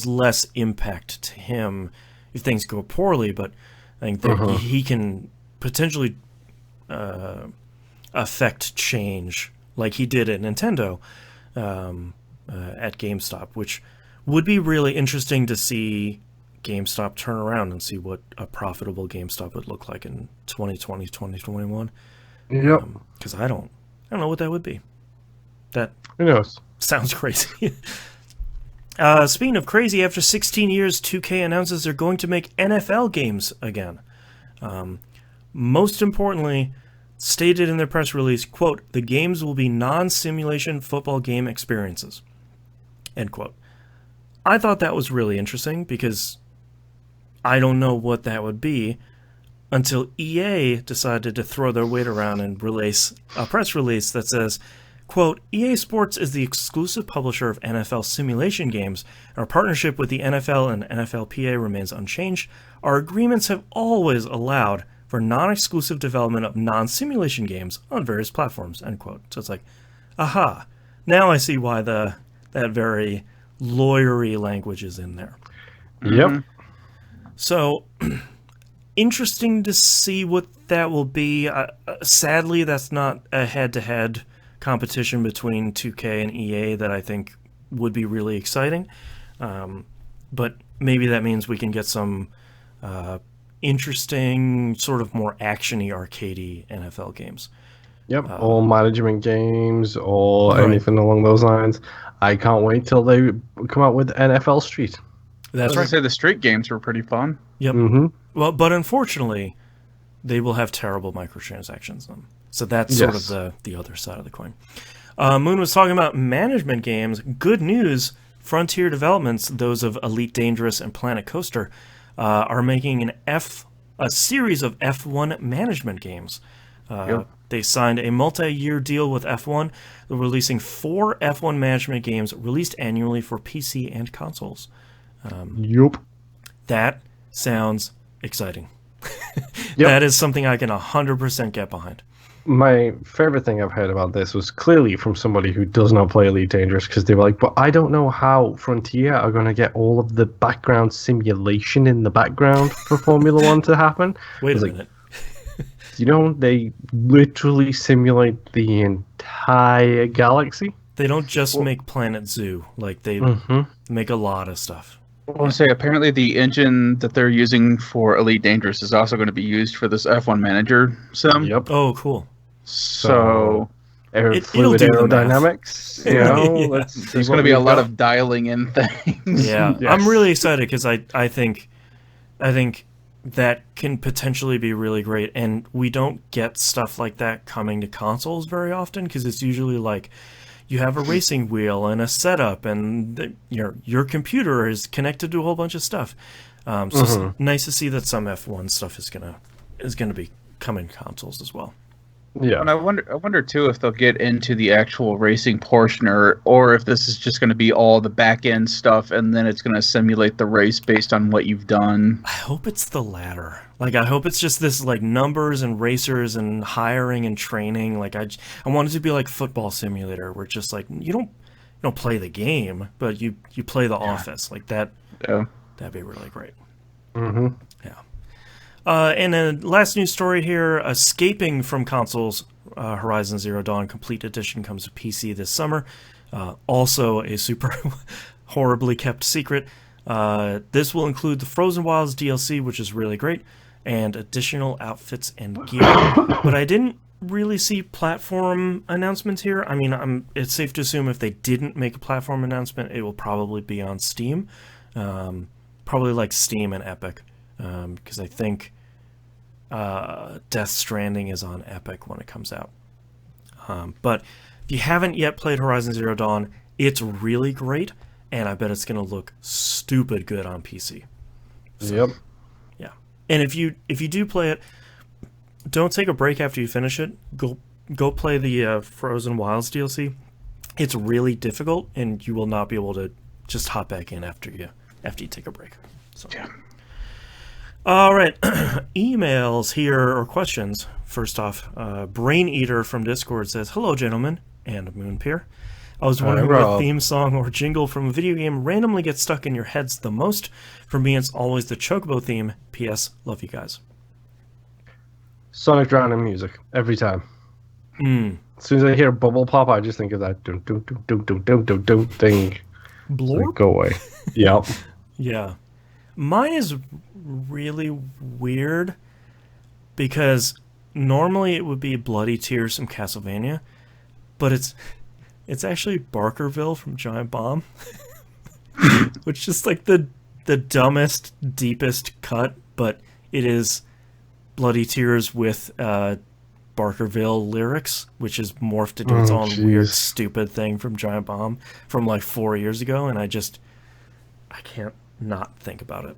less impact to him if things go poorly, but I think that he can potentially affect change like he did at Nintendo at GameStop, which would be really interesting to see GameStop turn around and see what a profitable GameStop would look like in 2020, 2021. Yep. Because I don't know what that would be. Who knows? Sounds crazy. Speaking of crazy, after 16 years, 2K announces they're going to make NFL games again. Most importantly, stated in their press release, quote, "The games will be non-simulation football game experiences," end quote. I thought that was really interesting because I don't know what that would be until EA decided to throw their weight around and release a press release that says, quote, "EA Sports is the exclusive publisher of NFL simulation games. Our partnership with the NFL and NFLPA remains unchanged. Our agreements have always allowed for non-exclusive development of non-simulation games on various platforms," end quote. So it's like, aha, now I see why that very lawyery language is in there. Yep. So, interesting to see what that will be. Sadly, that's not a head-to-head competition between 2K and EA that I think would be really exciting. But maybe that means we can get some interesting, sort of more action-y, arcadey NFL games. Yep, or management games or anything along those lines. I can't wait till they come out with NFL Street. That's right. I say the Street games were pretty fun. Yep. Mm-hmm. Well, but unfortunately, they will have terrible microtransactions in them. So that's sort of the other side of the coin. Moon was talking about management games. Good news, Frontier Developments, those of Elite Dangerous and Planet Coaster, are making a series of F1 management games. They signed a multi-year deal with F1. They're releasing 4 F1 management games released annually for PC and consoles. That sounds exciting. That is something I can 100% get behind. My favorite thing I've heard about this was clearly from somebody who does not play Elite Dangerous, because they were like, but I don't know how Frontier are going to get all of the background simulation in the background for Formula One to happen. Wait a minute. They literally simulate the entire galaxy. They don't just make Planet Zoo. Like, they make a lot of stuff. I want to say, apparently the engine that they're using for Elite Dangerous is also going to be used for this F1 Manager sim. Yep. Oh, cool. So fluid aerodynamics. There's going to be a lot of dialing in things. Yeah, yes. I'm really excited because I think that can potentially be really great, and we don't get stuff like that coming to consoles very often because it's usually like you have a racing wheel and a setup, and your computer is connected to a whole bunch of stuff. So it's nice to see that some F1 stuff is gonna be coming to consoles as well. Yeah. And I wonder too if they'll get into the actual racing portion, or if this is just going to be all the back end stuff, and then it's going to simulate the race based on what you've done. I hope it's the latter. Like, I hope it's just this, like, numbers and racers and hiring and training. Like, I want it to be like Football Simulator, where it's just like you don't play the game, but you play the office. Like that. Yeah. That'd be really great. Mm-hmm. Yeah. And then last news story here, escaping from consoles, Horizon Zero Dawn Complete Edition comes to PC this summer. Also a super horribly kept secret. This will include the Frozen Wilds DLC, which is really great, and additional outfits and gear. But I didn't really see platform announcements here. I mean, it's safe to assume if they didn't make a platform announcement, it will probably be on Steam. Probably like Steam and Epic. Because I think Death Stranding is on Epic when it comes out. But if you haven't yet played Horizon Zero Dawn, it's really great, and I bet it's going to look stupid good on PC. So, Yep. Yeah. And if you do play it, don't take a break after you finish it. Go play the Frozen Wilds DLC. It's really difficult, and you will not be able to just hop back in after you take a break. So. Yeah. All right, emails here, or questions. First off, Brain Eater from Discord says, "Hello, gentlemen, and Moonpeer. I was wondering what theme song or jingle from a video game randomly gets stuck in your heads the most. For me, it's always the Chocobo theme. P.S. Love you guys." Sonic Drowning music every time. As soon as I hear bubble pop, I just think of that dum dum dum dum dum dum dum dum thing. Blorp? Like, go away. Yep. Yeah. Mine is really weird because normally it would be Bloody Tears from Castlevania, but it's actually Barkerville from Giant Bomb, which is like the dumbest, deepest cut, but it is Bloody Tears with Barkerville lyrics, which is morphed into its own weird, stupid thing from Giant Bomb from like 4 years ago, and I can't not think about it.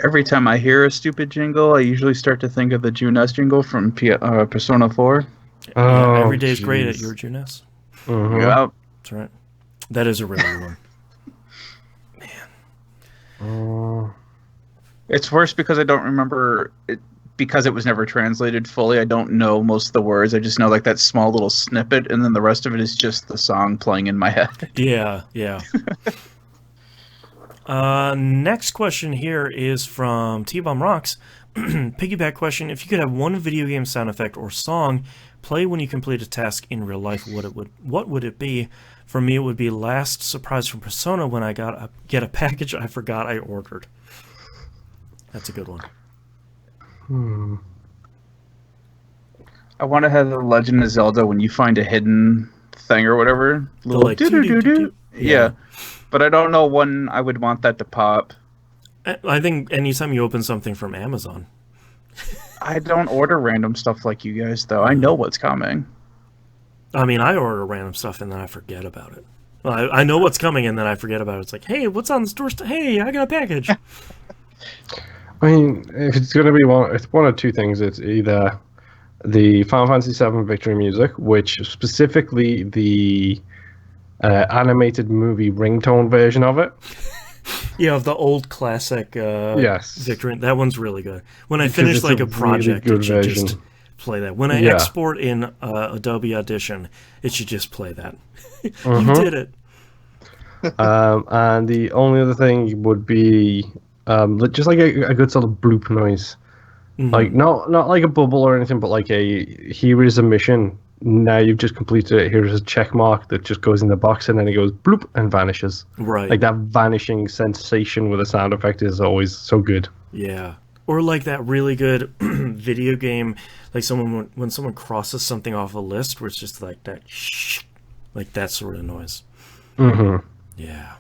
Every time I hear a stupid jingle, I usually start to think of the Junes jingle from Persona 4. Yeah, every day is great at your Junes. Mm-hmm. Yeah. That's right. That is a really good one. Man. It's worse because I don't remember it, because it was never translated fully. I don't know most of the words. I just know like that small little snippet, and then the rest of it is just the song playing in my head. Yeah. Next question here is from T-Bomb Rocks. Piggyback question: if you could have one video game sound effect or song play when you complete a task in real life, what would it be? For me, it would be Last Surprise from Persona when I get a package I forgot I ordered. That's a good one. I want to have the Legend of Zelda when you find a hidden thing or whatever. Little like, doo-doo-doo-doo. Yeah. But I don't know when I would want that to pop. I think anytime you open something from Amazon. I don't order random stuff like you guys, though. I know what's coming. I mean, I order random stuff and then I forget about it. Well, I know what's coming and then I forget about it. It's like, hey, what's on the store? Hey, I got a package. I mean, if it's going to be one of two things. It's either the Final Fantasy VII Victory music, which specifically the animated movie ringtone version of it. Yeah, of the old classic yes. Victory. That one's really good. When I finish like a project, really it should just play that. When I export in Adobe Audition, it should just play that. You did it. And the only other thing would be just like a good sort of bloop noise. Like not like a bubble or anything, but like here is a mission. Now you've just completed it. Here's a check mark that just goes in the box, and then it goes bloop and vanishes. Right. Like that vanishing sensation with a sound effect is always so good. Yeah. Or like that really good video game, like when someone crosses something off a list, where it's just like that, like that sort of noise. Mm-hmm. Yeah.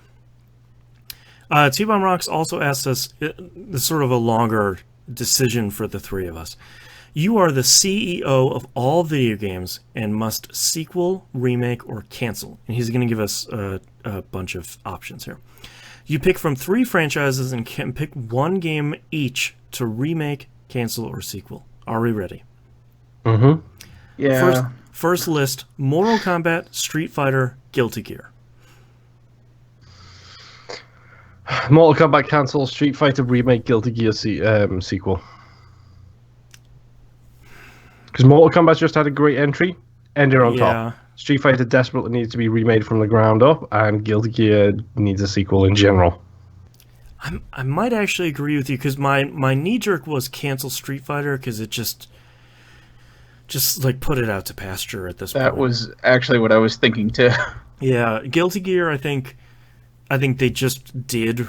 T-Bomb Rocks also asked us, this sort of a longer decision for the three of us. You are the CEO of all video games and must sequel, remake, or cancel. And he's going to give us a bunch of options here. You pick from 3 franchises and can pick one game each to remake, cancel, or sequel. Are we ready? Mm-hmm. Yeah. First list: Mortal Kombat, Street Fighter, Guilty Gear. Mortal Kombat cancel, Street Fighter remake, Guilty Gear sequel. Because Mortal Kombat's just had a great entry, ended on top. Street Fighter desperately needs to be remade from the ground up, and Guilty Gear needs a sequel in general. I might actually agree with you, because my knee-jerk was cancel Street Fighter, because it just like put it out to pasture at this point. That was actually what I was thinking too. Yeah, Guilty Gear, I think they just did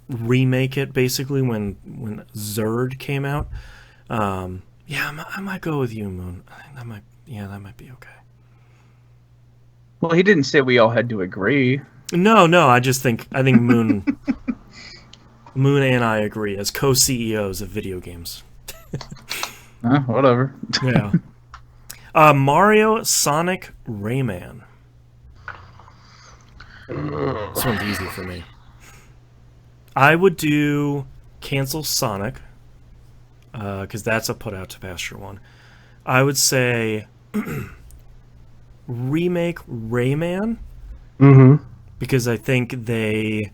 remake it, basically, when Zerd came out. Yeah, I might go with you, Moon. I think that might be okay. Well, he didn't say we all had to agree. No, I think Moon Moon and I agree as co-CEOs of video games. Whatever. Yeah. Mario, Sonic, Rayman. This one's easy for me. I would do cancel Sonic, because that's a put out to pasture one. I would say remake Rayman, because I think the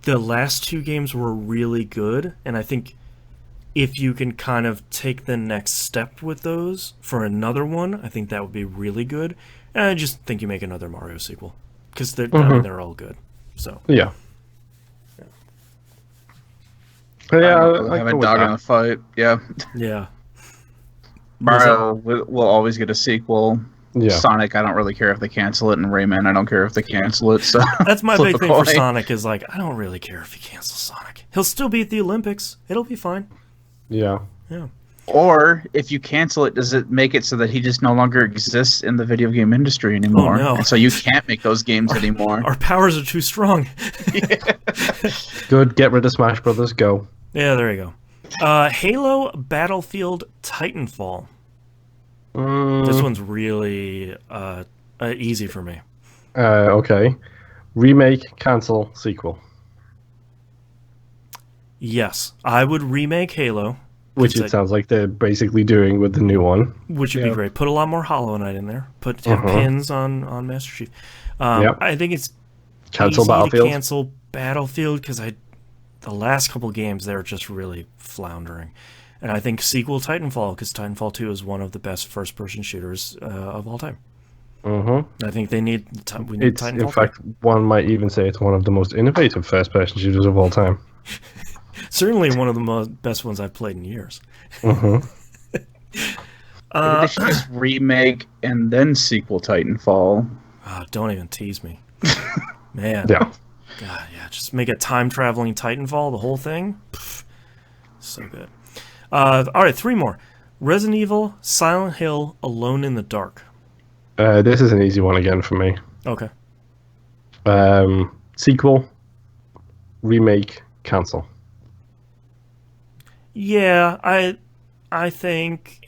last two games were really good, and I think if you can kind of take the next step with those for another one, I think that would be really good. And I just think you make another Mario sequel, because they're all good. So yeah. I have a dog in the fight. Yeah. Yeah. Mario will always get a sequel. Yeah. Sonic, I don't really care if they cancel it, and Rayman, I don't care if they cancel it. So that's my big thing for Sonic is like, I don't really care if he cancels Sonic. He'll still be at the Olympics. It'll be fine. Yeah. Yeah. Or if you cancel it, does it make it so that he just no longer exists in the video game industry anymore? Oh, no. And so you can't make those games anymore. Our powers are too strong. Good. Get rid of Smash Brothers. Go. Yeah, there you go. Halo, Battlefield, Titanfall. This one's really easy for me. Okay. Remake, cancel, sequel. Yes, I would remake Halo. Which it sounds like they're basically doing with the new one. Which would be great. Put a lot more Hollow Knight in there. Put pins on Master Chief. I think it's cancel easy Battlefield. to cancel Battlefield, because the last couple games, they're just really floundering. And I think sequel Titanfall, because Titanfall 2 is one of the best first-person shooters of all time. I think we need Titanfall. In fact, one might even say it's one of the most innovative first-person shooters of all time. Certainly one of the best ones I've played in years. They should just remake and then sequel Titanfall. Oh, don't even tease me. Man. Yeah. God, yeah. Just make a time-traveling Titanfall, the whole thing. Pff, so good. All right, 3 more. Resident Evil, Silent Hill, Alone in the Dark. This is an easy one again for me. Okay. Sequel, remake, cancel. Yeah, I think...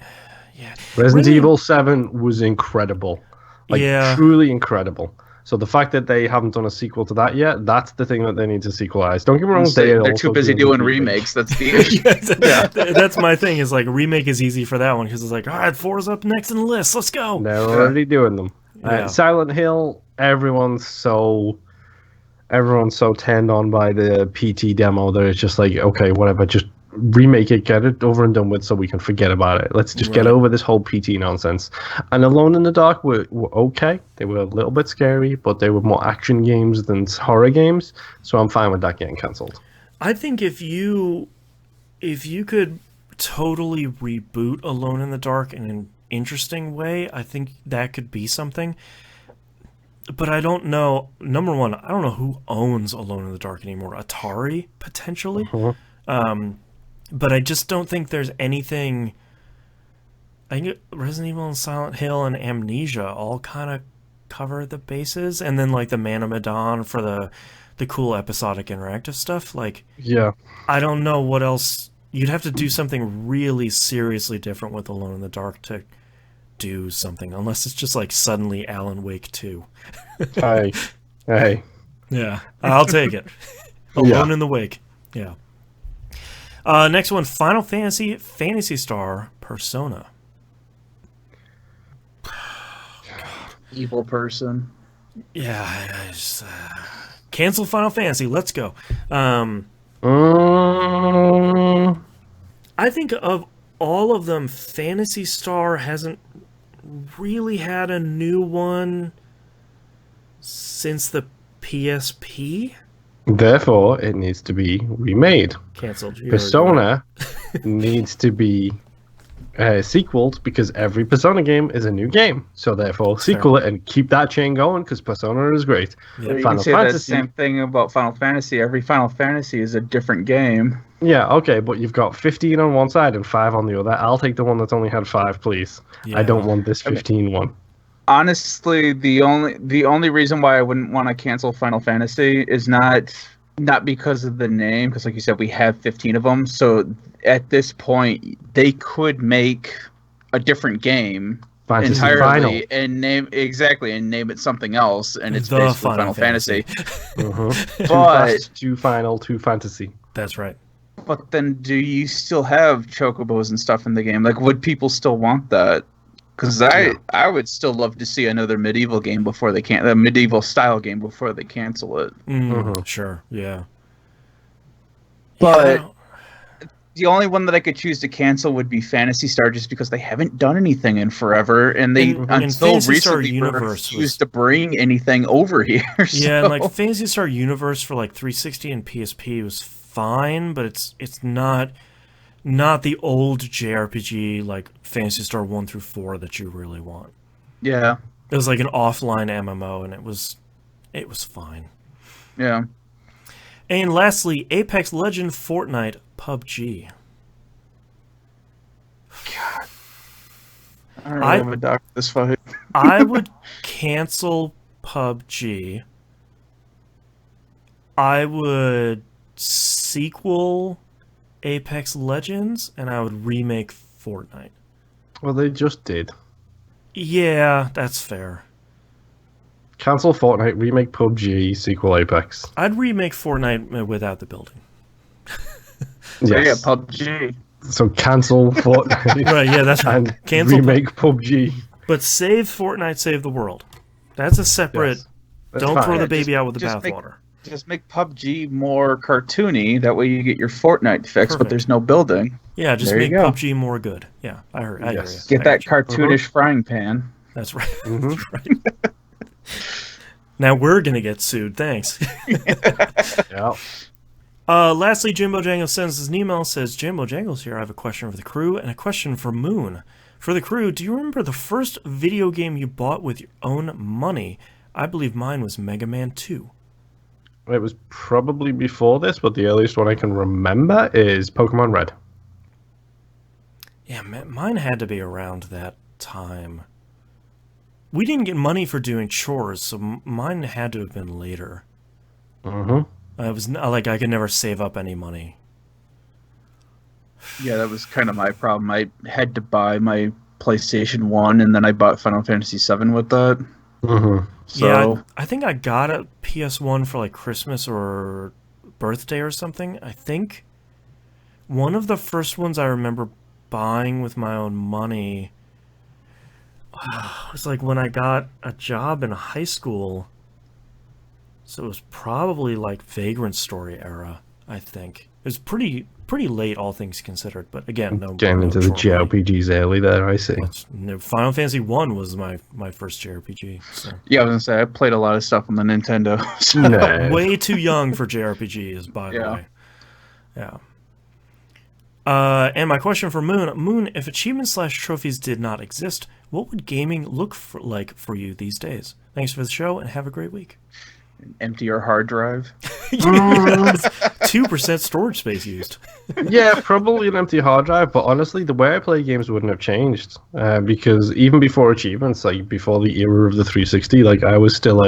Yeah. Resident Evil 7 was incredible. Truly incredible. So the fact that they haven't done a sequel to that yet, that's the thing that they need to sequelize. Don't get me wrong, they're too busy doing remakes. That's the issue. That's my thing, is like remake is easy for that one, because it's like, all right, 4's up next in the list, let's go. They're already doing them. Yeah. Silent Hill, everyone's so turned on by the PT demo that it's just like, okay, whatever, just remake it, get it over and done with, so we can forget about it. Let's just get over this whole PT nonsense. And Alone in the Dark were okay. They were a little bit scary, but they were more action games than horror games, so I'm fine with that getting cancelled. I think if you could totally reboot Alone in the Dark in an interesting way, I think that could be something. But I don't know. Number one, I don't know who owns Alone in the Dark anymore. Atari, potentially? But I just don't think there's anything... I think Resident Evil and Silent Hill and Amnesia all kind of cover the bases. And then, like, the Man of Medan for the cool episodic interactive stuff. Like, yeah, I don't know what else... You'd have to do something really seriously different with Alone in the Dark to do something. Unless it's just, like, suddenly Alan Wake 2. Hey. Yeah, I'll take it. Alone in the Wake. Yeah. Next one, Final Fantasy, Phantasy Star, Persona. Evil person. Yeah, I just, cancel Final Fantasy. Let's go. I think of all of them, Phantasy Star hasn't really had a new one since the PSP. Therefore, it needs to be remade. Cancelled. Persona needs to be sequeled because every Persona game is a new game. So therefore, sequel it and keep that chain going because Persona is great. Yep. You can say the same thing about Final Fantasy. Every Final Fantasy is a different game. Yeah, okay, but you've got 15 on one side and 5 on the other. I'll take the one that's only had 5, please. Yeah. I don't want this 15 one. Honestly, the only reason why I wouldn't want to cancel Final Fantasy is not because of the name, because like you said, we have 15 of them. So at this point, they could make a different game entirely and name it something else, and it's basically Final Fantasy. But Too Final, Too Fantasy. That's right. But then, do you still have chocobos and stuff in the game? Like, would people still want that? Because I would still love to see another medieval game before they a medieval style game before they cancel it. Sure, yeah. But the only one that I could choose to cancel would be Phantasy Star, just because they haven't done anything in forever, and they until recently refused to bring anything over here. Yeah, and like Phantasy Star Universe for like 360 and PSP was fine, but it's not the old JRPG like Phantasy Star 1 through 4 that you really want. Yeah. It was like an offline MMO, and it was fine. Yeah. And lastly, Apex Legend, Fortnite, PUBG. God. I don't really have a doc this fight. I would cancel PUBG. I would sequel Apex Legends, and I would remake Fortnite. Well, they just did. Yeah, that's fair. Cancel Fortnite, remake PUBG, sequel Apex. I'd remake Fortnite without the building. Yes. Yeah, PUBG. So cancel Fortnite. Right, yeah, that's right. And cancel remake PUBG. But save Fortnite, save the world. That's a separate... Yes. Don't throw the baby out with the bathwater. Just make PUBG more cartoony. That way you get your Fortnite fix, but there's no building. Yeah, just make PUBG more good. Yeah, I heard. I hear you. Get that cartoonish frying pan. That's right. That's right. Now we're gonna get sued. Thanks. Yeah. Lastly, Jimbo Jangle sends us an email. Says Jimbo Jangle's here. I have a question for the crew and a question for Moon. For the crew, do you remember the first video game you bought with your own money? I believe mine was Mega Man 2. It was probably before this, but the earliest one I can remember is Pokemon Red. Yeah, mine had to be around that time. We didn't get money for doing chores, so mine had to have been later. It was not, like I could never save up any money. Yeah, that was kind of my problem. I had to buy my PlayStation 1, and then I bought Final Fantasy 7 with that. So yeah, I think I got a PS1 for like Christmas or birthday or something. I think one of the first ones I remember buying with my own money was like when I got a job in high school. So it was probably like Vagrant Story era, I think. It was pretty late, all things considered. But again, getting into the JRPGs early there, I see. Final Fantasy 1 was my first JRPG. So. Yeah, I was going to say, I played a lot of stuff on the Nintendo. So. No. Way too young for JRPGs, by the way. Yeah. And my question for Moon, if achievements/trophies did not exist, what would gaming look like for you these days? Thanks for the show, and have a great week. Empty your hard drive. 2% storage space used. Yeah, probably an empty hard drive, but honestly, the way I play games wouldn't have changed. Because even before achievements, like before the era of the 360, like I was still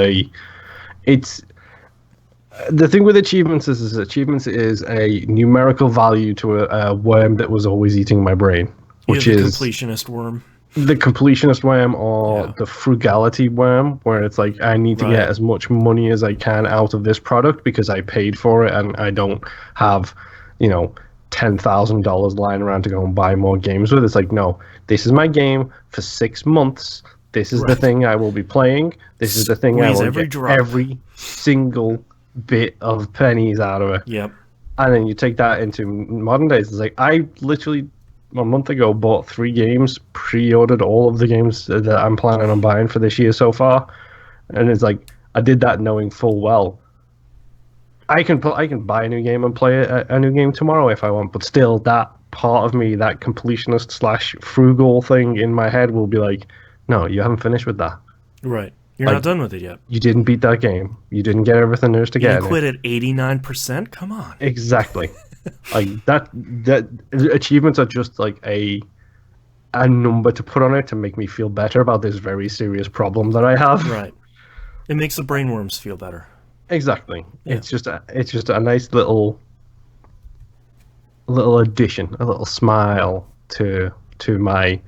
the thing with achievements is a numerical value to a worm that was always eating my brain, which is completionist worm. The completionist worm or the frugality worm, where it's like I need to get as much money as I can out of this product because I paid for it and I don't have, $10,000 lying around to go and buy more games with. It's like, no, this is my game for 6 months. This is the thing I will be playing. This is the thing I will get every single bit of pennies out of it. Yep. And then you take that into modern days. It's like, I literally, a month ago, bought 3 games, pre-ordered all of the games that I'm planning on buying for this year so far. And it's like, I did that knowing full well I can buy a new game and play a new game tomorrow if I want, but still that part of me, that completionist / frugal thing in my head will be like, no, you haven't finished with that. Right. You're not done with it yet. You didn't beat that game. You didn't get everything there to get. You quit at 89%? Come on. Exactly. Like that achievements are just like a number to put on it to make me feel better about this very serious problem that I have. Right. It makes the brainworms feel better. Exactly. Yeah. It's just a nice little addition, a little smile to my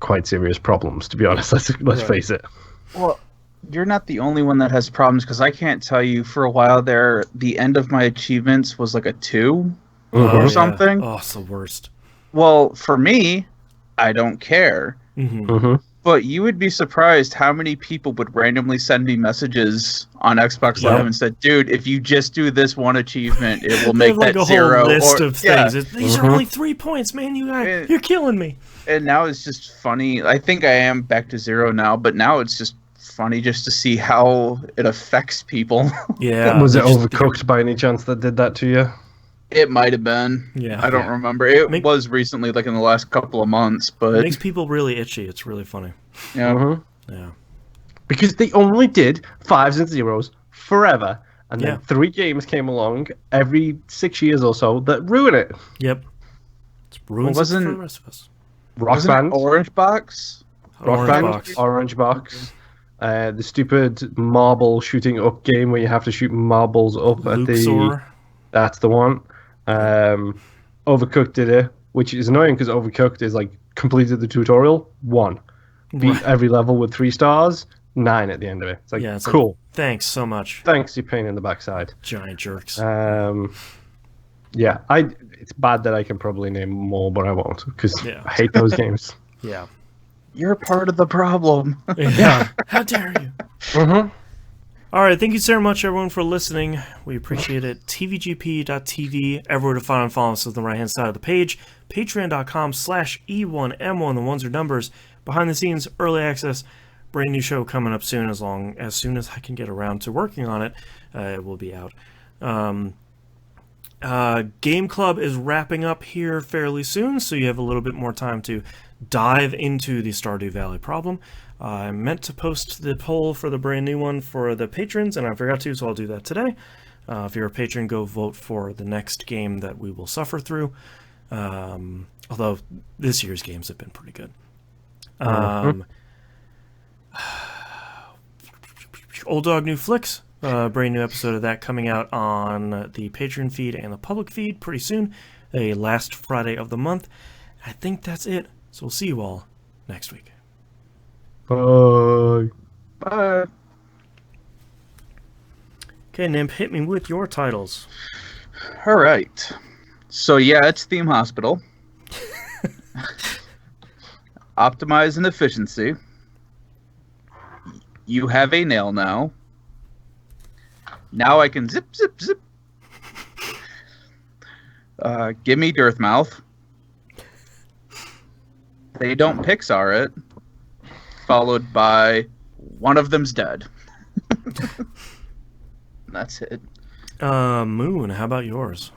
quite serious problems, to be honest. Let's face it. Well, you're not the only one that has problems, because I can't tell you, for a while there, the end of my achievements was like a 2 or something. Oh, it's the worst. Well, for me, I don't care. Mm-hmm. Mm-hmm. But you would be surprised how many people would randomly send me messages on Xbox Live and said, dude, if you just do this one achievement, it will make like that a 0. Whole list of things. Yeah. These are only 3 points, man. You're killing me. And now it's just funny. I think I am back to 0 now, but now it's just funny just to see how it affects people. Yeah. Was it Overcooked by any chance that did that to you? It might have been. Yeah. I don't remember. It was recently, like in the last couple of months, but it makes people really itchy. It's really funny. Yeah. Mm-hmm. Yeah. Because they only did 5s and 0s forever, and then 3 games came along every 6 years or so that ruin it. Yep. It's ruins it for the rest of us. Rock Band, Orange Box? Orange Box. The stupid marble shooting up game where you have to shoot marbles up Luxor. That's the one. Overcooked did it, which is annoying because Overcooked is like completed the tutorial 1, beat every level with 3 stars, 9 at the end of it. It's like cool. Like, thanks so much. Thanks, you pain in the backside. Giant jerks. Yeah, it's bad that I can probably name more, but I won't because I hate those games. Yeah. You're part of the problem. Yeah. How dare you? Mm-hmm. All right, thank you so much, everyone, for listening. We appreciate it. TVGP.tv, everywhere to find and follow us on the right-hand side of the page. Patreon.com/E1M1, the ones are numbers. Behind the scenes, early access, brand new show coming up soon. As soon as I can get around to working on it, it will be out. Game Club is wrapping up here fairly soon, so you have a little bit more time to dive into the Stardew Valley problem. I meant to post the poll for the brand new one for the patrons, and I forgot to, so I'll do that today. If you're a patron, go vote for the next game that we will suffer through. Although this year's games have been pretty good. Old Dog New Flicks, brand new episode of that coming out on the Patreon feed and the public feed pretty soon. A last Friday of the month. I think that's it. So we'll see you all next week. Bye. Bye. Okay, Nimp, hit me with your titles. All right. So, it's Theme Hospital. Optimize and Efficiency. You Have a Nail Now. Now I Can Zip, Zip, Zip. Gimme Dirtmouth. They Don't Pixar It. Followed by One of Them's Dead. That's it. Moon, how about yours?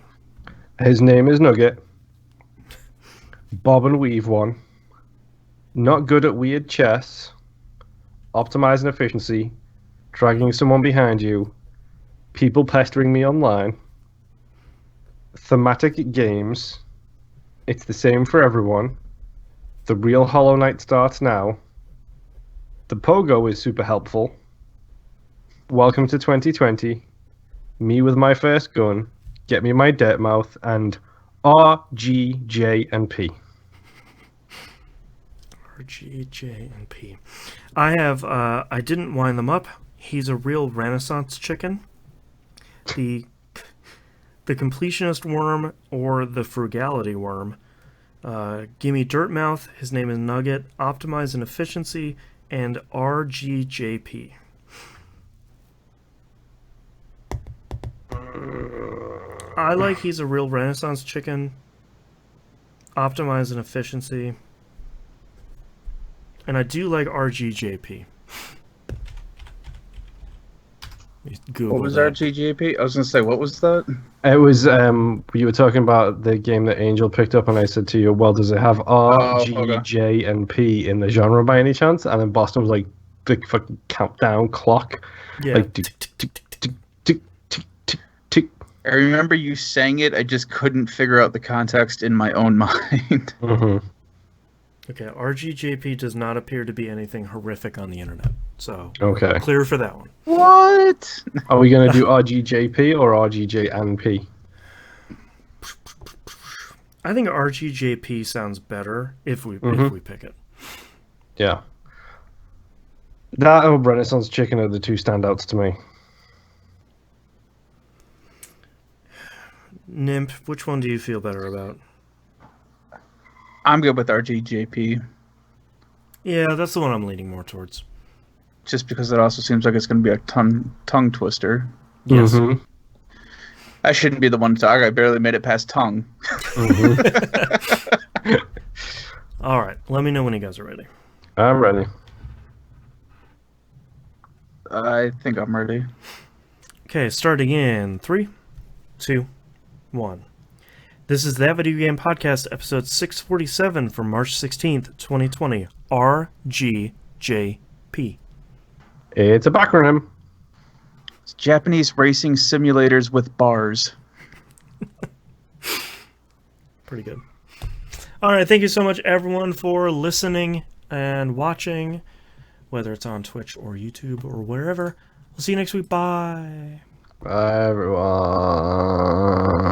His Name is Nugget. Bob and Weave one. Not Good at Weird Chess. Optimizing Efficiency. Dragging Someone Behind You. People Pestering Me Online. Thematic Games. It's the Same for Everyone. The Real Hollow Knight Starts Now. The Pogo is super helpful. Welcome to 2020. Me with my first gun. Get me my dirt mouth. And RGJP. RGJP. I have, I didn't wind them up. He's a real Renaissance chicken. The completionist worm or the frugality worm. Gimme Dirtmouth, his name is Nugget, Optimize and Efficiency, and RGJP. I like he's a real Renaissance chicken. Optimize and Efficiency. And I do like RGJP. What was RGJP? I was going to say, what was that? It was, you were talking about the game that Angel picked up, and I said to you, well, does it have R, G, J, and P in the genre by any chance? And then Boston was like, the fucking countdown clock. Yeah. Like, tick, tick, tick, tick, tick, tick, tick, tick. I remember you saying it, I just couldn't figure out the context in my own mind. Mm-hmm. Okay, RGJP does not appear to be anything horrific on the internet. So, okay. Clear for that one. What? Are we going to do RGJP or RGJ and P? I think RGJP sounds better if we pick it. Yeah. That or Renaissance Chicken are the two standouts to me. Nymph, which one do you feel better about? I'm good with RGJP. Yeah, that's the one I'm leaning more towards. Just because it also seems like it's going to be a tongue twister. Yes. Mm-hmm. I shouldn't be the one to talk. I barely made it past tongue. Mm-hmm. All right, let me know when you guys are ready. I'm ready. I think I'm ready. Okay, starting in 3, 2, 1. This is That Video Game Podcast, episode 647 from March 16th, 2020. RGJP. It's a backronym. It's Japanese racing simulators with bars. Pretty good. All right, thank you so much, everyone, for listening and watching, whether it's on Twitch or YouTube or wherever. We'll see you next week. Bye. Bye, everyone.